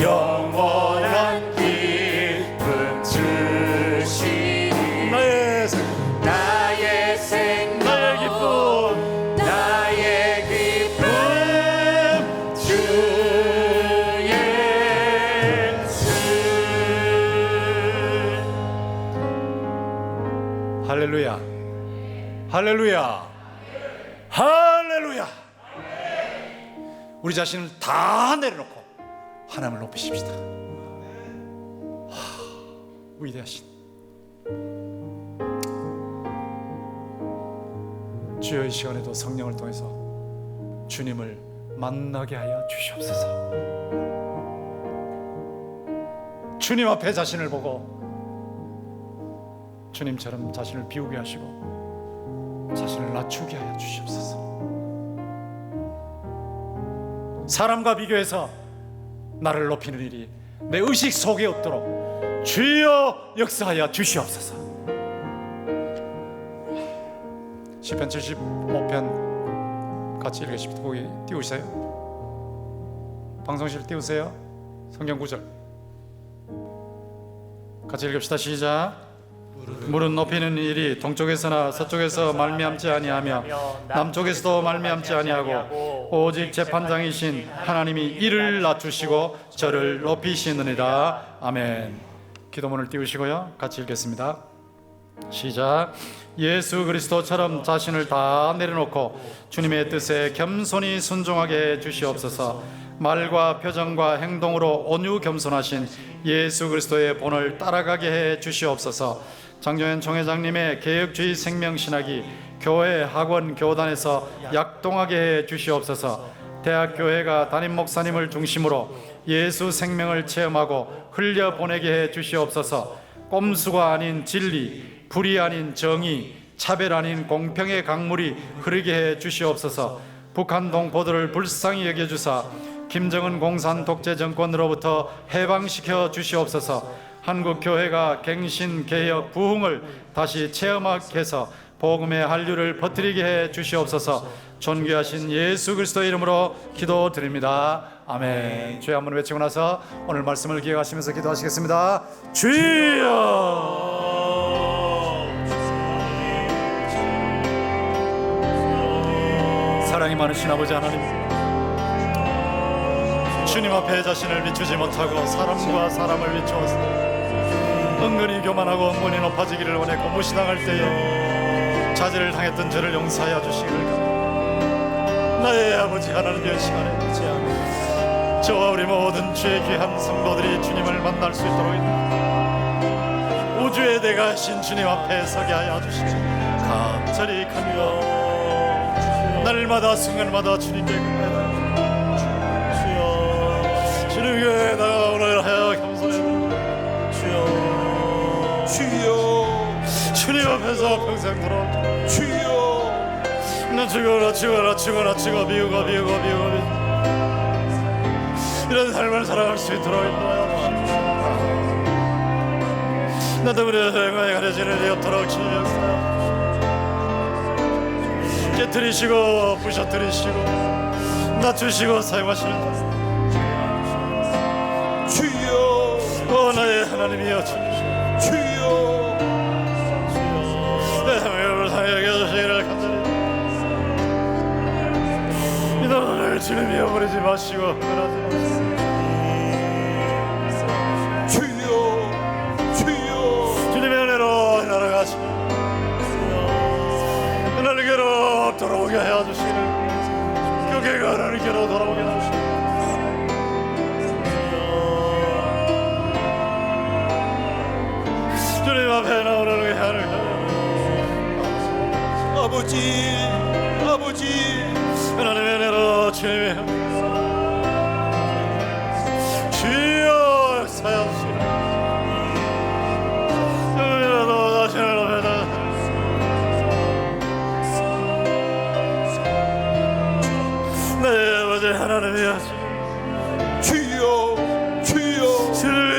영원한 기쁨 주시니 나의 생명 나의 기쁨 주 예수. 할렐루야, 할렐루야, 할렐루야. 우리 자신을 다 내려놓고 하나님을 높이십시다. 위대하신 주여, 이 시간에도 성령을 통해서 주님을 만나게 하여 주시옵소서. 주님 앞에 자신을 보고 주님처럼 자신을 비우게 하시고 자신을 낮추게 하여 주시옵소서. 사람과 비교해서 나를 높이는 일이 내 의식 속에 없도록 주여 역사하여 주시옵소서. 시편 75편 같이 읽으십시오. 거기 띄우세요. 방송실 띄우세요. 성경 구절 같이 읽읍시다. 시작. 무릇 높이는 일이 동쪽에서나 서쪽에서 말미암지 아니하며 남쪽에서도 말미암지 아니하고 오직 재판장이신 하나님이 이를 낮추시고 저를 높이시느니라. 아멘. 기도문을 띄우시고요. 같이 읽겠습니다. 시작. 예수 그리스도처럼 자신을 다 내려놓고 주님의 뜻에 겸손히 순종하게 해 주시옵소서. 말과 표정과 행동으로 온유 겸손하신 예수 그리스도의 본을 따라가게 해 주시옵소서. 장정현 총회장님의 개혁주의 생명신학이 교회, 학원, 교단에서 약동하게 해 주시옵소서. 대학교회가 담임 목사님을 중심으로 예수 생명을 체험하고 흘려보내게 해 주시옵소서. 꼼수가 아닌 진리, 불이 아닌 정의, 차별 아닌 공평의 강물이 흐르게 해 주시옵소서. 북한 동포들을 불쌍히 여겨주사 김정은 공산 독재 정권으로부터 해방시켜 주시옵소서. 한국 교회가 갱신, 개혁, 부흥을 다시 체험하게 해서 복음의 한류를 퍼뜨리게 해 주시옵소서. 존귀하신 예수 그리스도의 이름으로 기도드립니다. 아멘. 주여 한번 외치고 나서 오늘 말씀을 기억하시면서 기도하시겠습니다. 주여! 사랑이 많으신 아버지 하나님, 주님 앞에 자신을 비추지 못하고 사람과 사람을 비추어서 은근히 교만하고 은근히 높아지기를 원했고 무시당할 때에 자질을 당했던 저를 용서하여 주시기를 갑니다. 나의 아버지 하나님의 시간에 저와 우리 모든 주의 귀한 성도들이 주님을 만날 수 있도록 우주의 대가신 주님 앞에 서게 하여 주시기 간절히 간구하옵니다. 날마다 순간마다 주님께 금메달 주님께 나가 오늘 하여 겸손해 주여 주님 앞에서 평생 돌아 주여 낮추고 미우고 이런 삶을 살아갈 수 있도록 인도하여 나 때문에 영광에 가려지는 일 없도록 주님 역사하여 깨뜨리시고 부셔뜨리시고 낮추시고 사용하시는 주여 나의 하나님이여 주여 내 생명을 사용하게 해주시기를 간절히 이 너를 주님이 버리지 마시고 흥분하지 마시고 주여 주님의 은혜로 날아가시고 하나님께로 돌아오게 해주시기를 교회가 하나님께로 돌아오게 해주시기를 주님 앞에 나오는 하나님 아버지 하나님의 은혜로 주님의 주여 역사하여 주시기를 주님이라도 자신을 높여다 내 아버지 하나님이여 주여 주님의 역사하여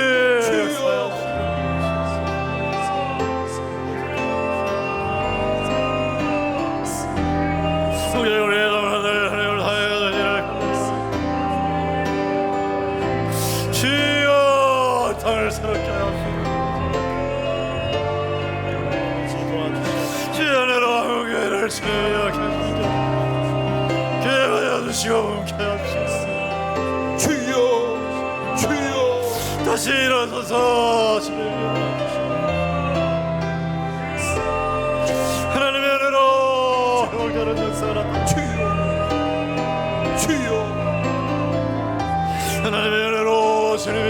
주여 땅을 새롭게 하옵소서. 주여 은혜로 한국 교회를 주여 기회하여 주시고 분케 하옵소서. 주여 다시 일어서서 하나님의 은혜로 회복되는 역사를 주여 하나님의 은혜로 주님이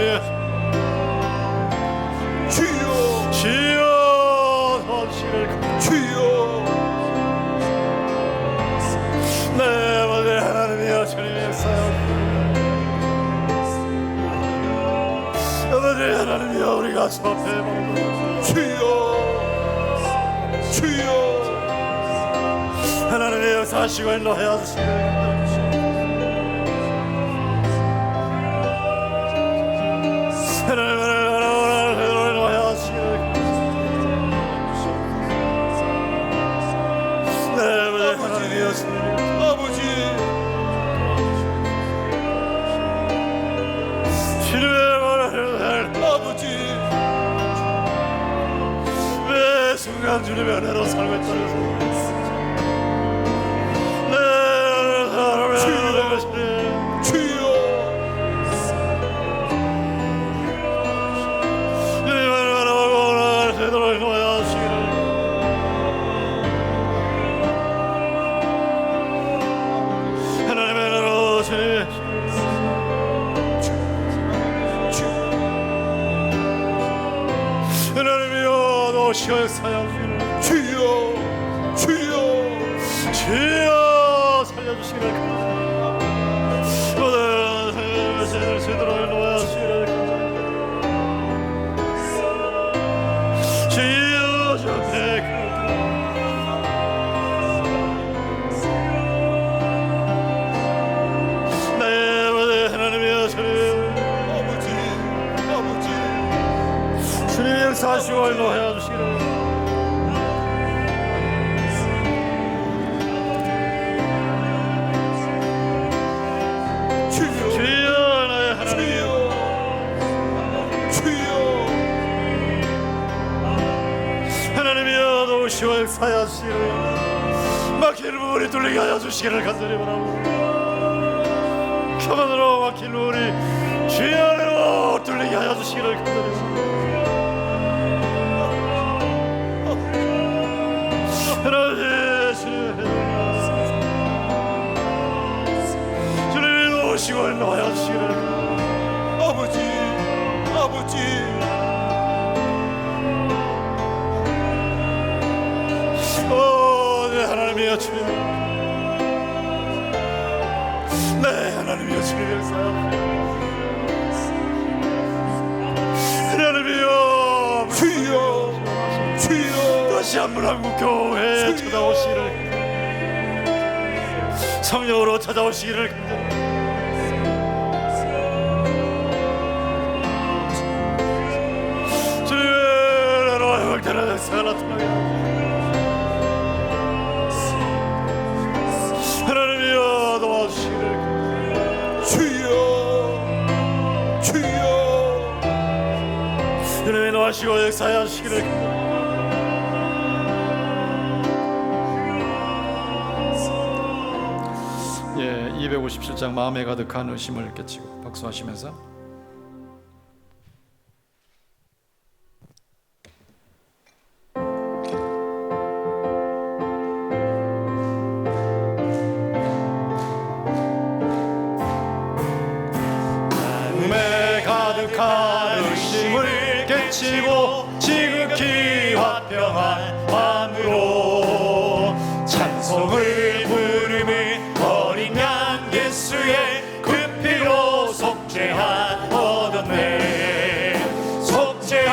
주여 도와주시기를 주여 내 아버지 하나님이여 주님의 역사여 아버지 하나님 주 앞에 주여 주여 하나님의 역사하시고 인도하여 주시기를 하나님의 인도하여 주시기를 네 하나님이여 아버지 주님의 아버지 매 순간 주님의 은혜로 살고 있다는 주여 하나님의 은혜로 주님 하나님이여 도시어 사여주시기를 주여 주여 주여 살려주시기를 오늘 제대로 놓아주시기를 주여 저택 나의 하나님이여 주님 아버지 주님 역사하시고 인도하여 주시기를 주여 나의 하나님 주여 하나님이여 도우시고 역사하여 주시기를 막히는 부분이 뚫리게 하여 주시기를 간절히 바라옵니다 켜만으로 막히는 부분이 주여 안으로 뚫리게 하여 주시기를 간절히 바라옵니다 하나님 주님이 도우시고 인도하여 주시기를 아버지 네 하나님이여 주님 네 하나님이여 주님 역사하옵소서 하나님이여 주여 다시 한번 한국 교회에 찾아오시기를 성령으로 찾아오시기를 주님의 나라와 영원한 역사가 나타나게 하나님이여 도와주시기를 주여 주님이 도와주시고 역사하여 주시기를 예, 257장 마음에 가득한 의심을 깨치고 박수하시면서 마음에 가득한 의심을 깨치고 지극히 화평한 마음으로 찬송을 부르는 어린 양 예수의 그 피로 속죄한 얻었네 속죄한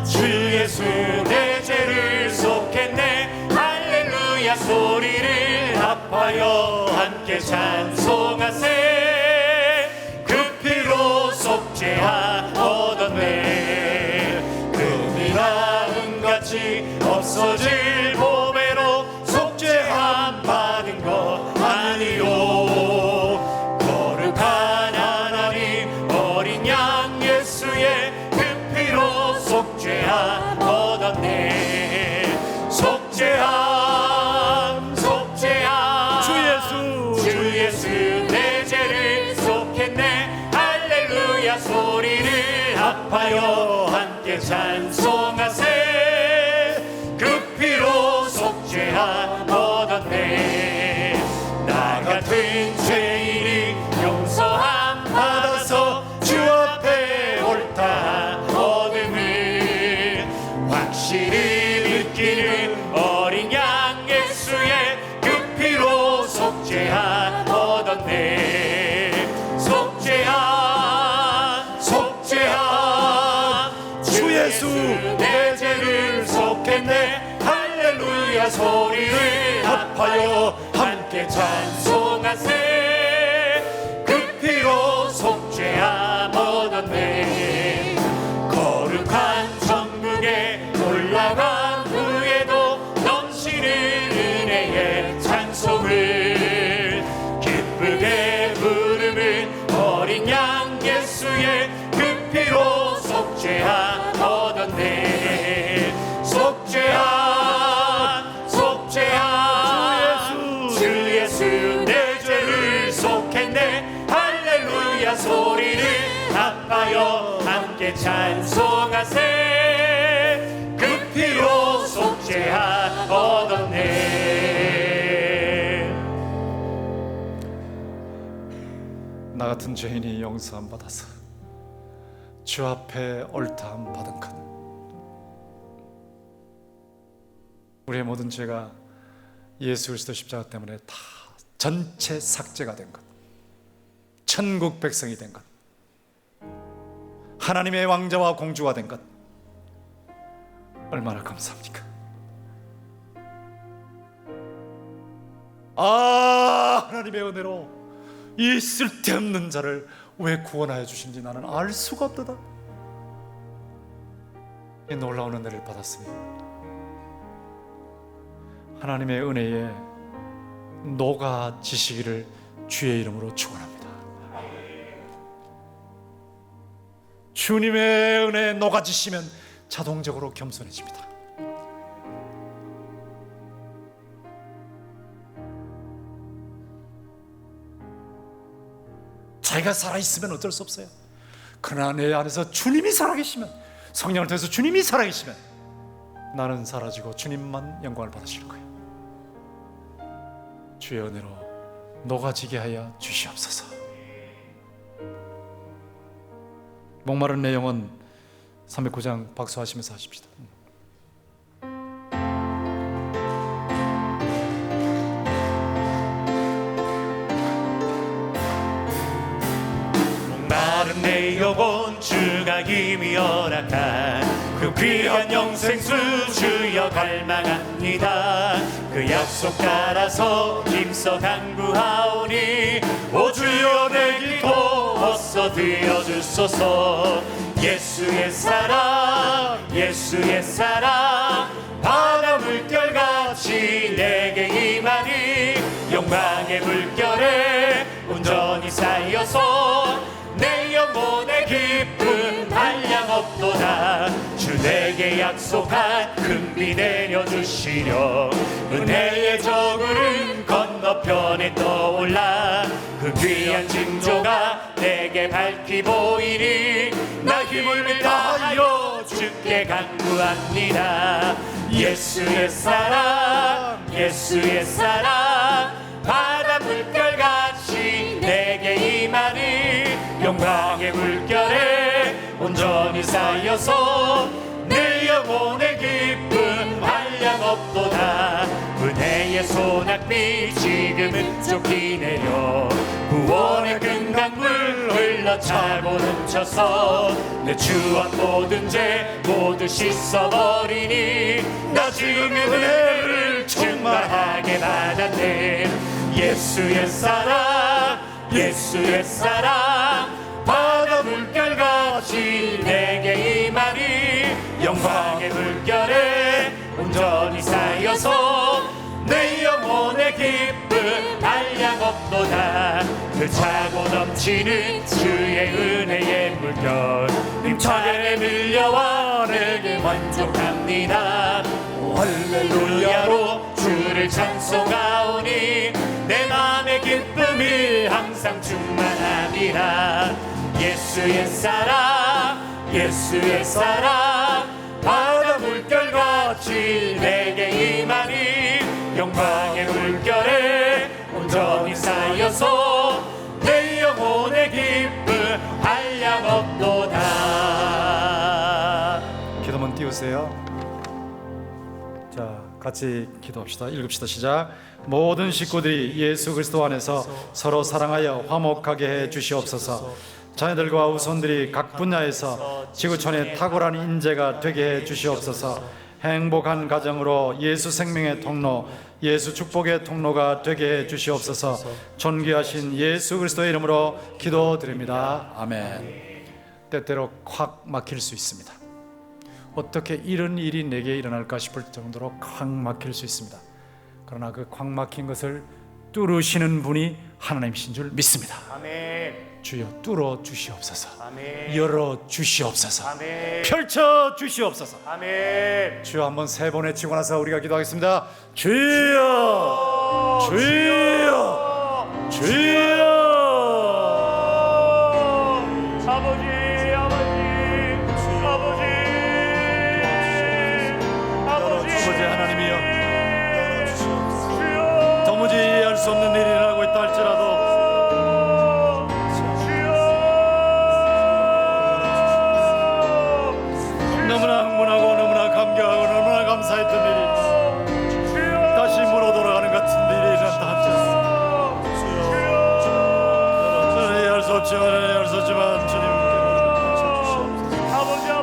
주 예수 내 죄를 속했네 할렐루야 소리를 합하여 함께 찬송하세 그 피로 속죄한 얻었네 금이나 은같이 없어질 보배로 속죄함 받은 것 아니요 거룩한 하나님 어린 양 예수의 그 피로 속죄함 얻었네 속죄함 주 예수 내 죄를 속했네 할렐루야 소리를 합하여 함께 찬송하세 그 피로 속죄함 얻었네 나 같은 죄인이 용서함 받아서 주 앞에 옳다 얻음을 확실히 느끼는 어린 양 예수의 그 피로 속죄함 얻었네 속죄함 예수 내 죄를 속했네. 할렐루야 소리를 합하여 함께 찬송하세. 그 피로 속죄함 얻었네. 거룩한 천국에 올라간 후에도 넘치는 은혜의 찬송을 기쁘게 부르는 어린 양 예수의 그 피로 속죄함 얻었네. 속죄함 속죄함 주 예수 내 죄를 속했네. 할렐루야 소리를 합하여 함께 찬송하세. 그 피로 속죄함 얻었네. 나 같은 죄인이 용서함 받아서 주 앞에 옳다함 받은 것, 우리의 모든 죄가 예수 그리스도 십자가 때문에 다 전체 삭제가 된 것, 천국 백성이 된 것, 하나님의 왕자와 공주가 된 것, 얼마나 감사합니까? 하나님의 은혜로 이 쓸데없는 자를 왜 구원하여 주신지 나는 알 수가 없도다. 이 놀라운 은혜를 받았으니 하나님의 은혜에 녹아지시기를 주의 이름으로 축원합니다. 주님의 은혜에 녹아지시면 자동적으로 겸손해집니다. 자기가 살아있으면 어쩔 수 없어요. 그러나 내 안에서 주님이 살아계시면, 성령을 통해서 주님이 살아계시면 나는 사라지고 주님만 영광을 받으실 거예요. 주의 은혜로 녹아지게 하여 주시옵소서. 목마른 내 영혼 309장 박수하시면서 하십시다. 목마른 내 영혼 주가 힘이 허락한 그 귀한 영생수 주여 갈망합니다. 그 약속 따라서 힘써 간구하오니 오 주여 내 기도 어서 들어주소서. 예수의 사랑 예수의 사랑 바다 물결같이 내게 임하니 영광의 물결에 온전히 쌓여서 내 영혼의 기쁨 한량없도다. 주 내게 약속한 금비 내려주시려 은혜의 저구름 건너편에 떠올라 그 귀한 징조가 내게 밝히 보이니 나 힘을 다하여 주께 간구합니다. 예수의 사랑 예수의 사랑 바다 물결같이 내게 임하니 영광의 물결에 온전히 쌓여서 내 영혼의 기쁨 한량없도다. 은혜의 소낙비 지금은 쫓기 내려 구원의 금강물 흘러차고 넘쳐서 내 추억 모든 죄 모두 씻어버리니 나 지금 은혜를 충만하게 받았네. 예수의 사랑 예수의 사랑 바다 물결같이 내게 임하니 영광의 물결에 온전히 쌓여서 내 영혼의 기쁨 한량없도다. 그 차고 넘치는 주의 은혜의 물결 힘차게 밀려와 내게 만족합니다. 할렐루야로 주를 찬송하오니 내 맘의 기쁨이 항상 충만합니다. 예수의 사랑 예수의 사랑 바다 물결같이 내게 임하니 영광의 물결에 온전히 쌓여서 내 영혼의 기쁨 한량없도다. 기도문 띄우세요. 자, 같이 기도합시다. 읽읍시다. 시작. 모든 식구들이 예수 그리스도 안에서 서로 사랑하여 화목하게 해 주시옵소서. 자녀들과 후손들이 각 분야에서 지구촌의 탁월한 인재가 되게 해 주시옵소서. 행복한 가정으로 예수 생명의 통로, 예수 축복의 통로가 되게 해 주시옵소서. 존귀하신 예수 그리스도의 이름으로 기도드립니다. 아멘. 때때로 콱 막힐 수 있습니다. 어떻게 이런 일이 내게 일어날까 싶을 정도로 콱 막힐 수 있습니다. 그러나 그 콱 막힌 것을 뚫으시는 분이 하나님이신 줄 믿습니다. 아멘. 주여 뚫어 주시옵소서. 아멘. 열어 주시옵소서. 아멘. 펼쳐 주시옵소서. 아멘. 주여 한번 세 번 외치고 나서 우리가 기도하겠습니다. 주여, 주여, 주여. 아버지, 아버지 하나님이여, 주여, 도무지 이해할 수 없는 일이 일어나고 있다 할지라도 너무나 흥분하고 너무나 감격하고 너무나 감사했던 일이 다시 물어 돌아가는 같은 일이 일어났다 할지라도 저는 이해할 수 없지만 이해할 수 없지만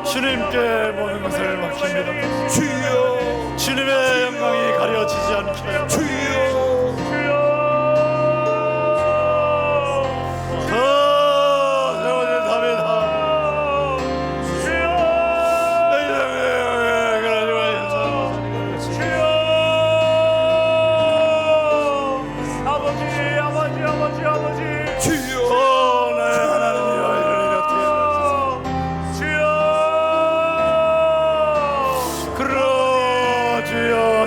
주님께 모든 것을 맡깁니다. 주여, 주님의 영광이 가려지지 않게 주여.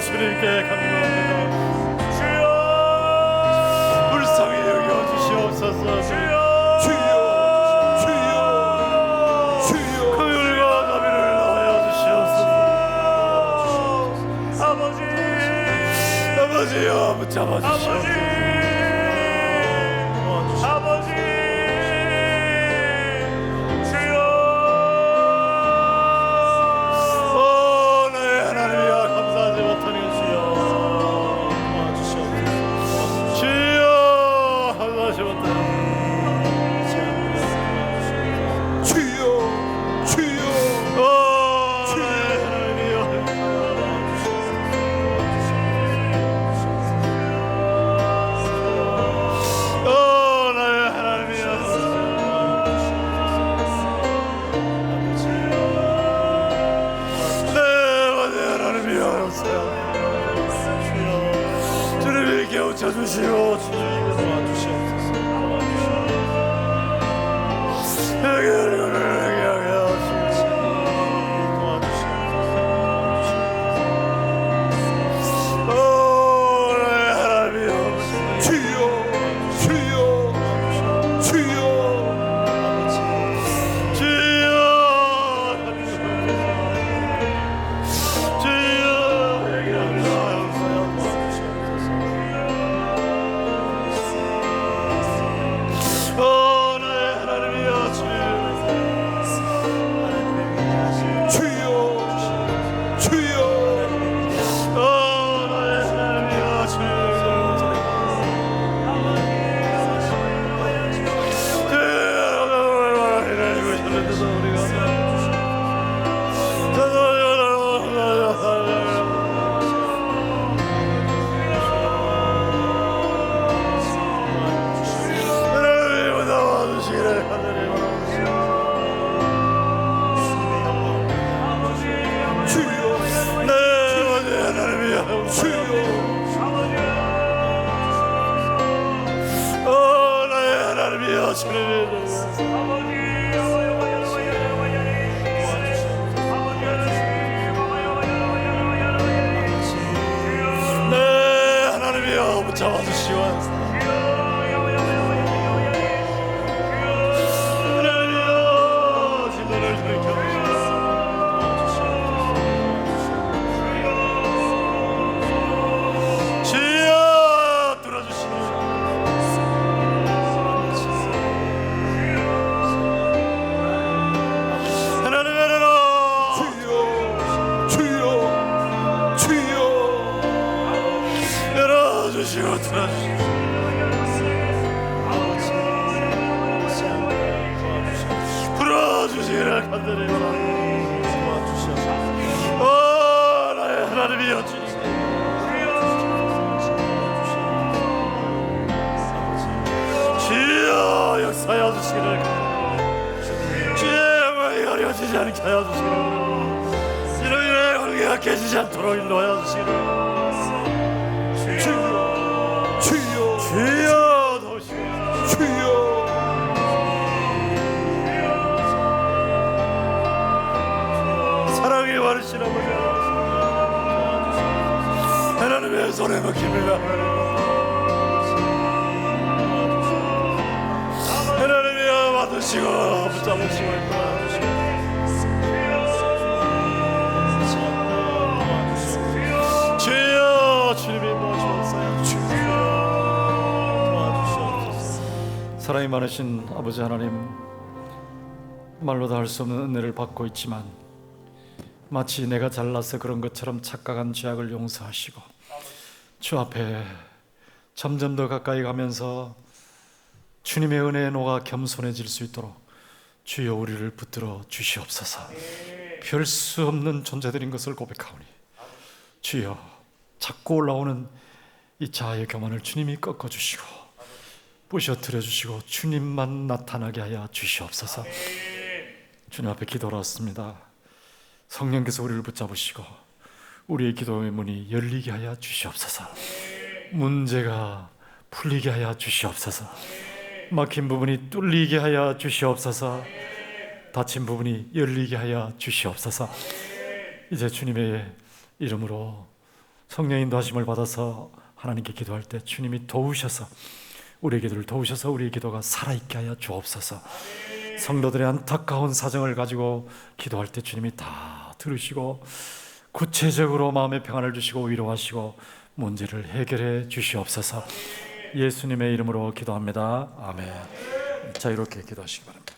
주님께 간구합니다. 주여, 불쌍히 여겨 주시옵소서. 주여, 주여, 주여, 긍휼과 자비를 나와여 주시옵소서. 아버지여, 붙잡아 주시옵소서. 주님이 깨우쳐주시오. 주님이 도와주시옵소서. 내게 얼굴을 내게 하게 하시옵소서. 오, 나의 하나님이여. 주여, 주여, 주여, 네, 하나님이여, 붙잡아주시오. 주여, 들어주시오. 간절히 도와주시옵소서. 나의 하나님이여 주님, 주여 역사하여 주시기를, 주의 영광이 어려지지 않게 하여 주시기를, 이로 인해 관계가 깨지지 않도록 인도하여 주시기를. 주여 도우시옵소서. 주여 사랑이 많으신 아버지, 하나님의 손에 맡깁니다. 하나님이여 받으시고 붙잡으시고 주여, 주님이 도와주옵소서. 사랑이 많으신 아버지 하나님, 말로 다 할 수 없는 은혜를 받고 있지만 마치 내가 잘나서 그런 것처럼 착각한 죄악을 용서하시고 주 앞에 점점 더 가까이 가면서 주님의 은혜에 녹아 겸손해질 수 있도록 주여 우리를 붙들어 주시옵소서. 별 수 없는 존재들인 것을 고백하오니 주여 자꾸 올라오는 이 자아의 교만을 주님이 꺾어주시고 부셔뜨려 주시고 주님만 나타나게 하여 주시옵소서. 주님 앞에 기도하였습니다. 성령께서 우리를 붙잡으시고 우리의 기도의 문이 열리게 하여 주시옵소서. 문제가 풀리게 하여 주시옵소서. 막힌 부분이 뚫리게 하여 주시옵소서. 닫힌 부분이 열리게 하여 주시옵소서. 이제 주님의 이름으로 성령 인도하심을 받아서 하나님께 기도할 때 주님이 도우셔서 우리의 기도를 도우셔서 우리의 기도가 살아있게 하여 주옵소서. 성도들의 안타까운 사정을 가지고 기도할 때 주님이 다 들으시고 구체적으로 마음의 평안을 주시고 위로하시고 문제를 해결해 주시옵소서. 예수님의 이름으로 기도합니다. 아멘. 자, 이렇게 기도하시기 바랍니다.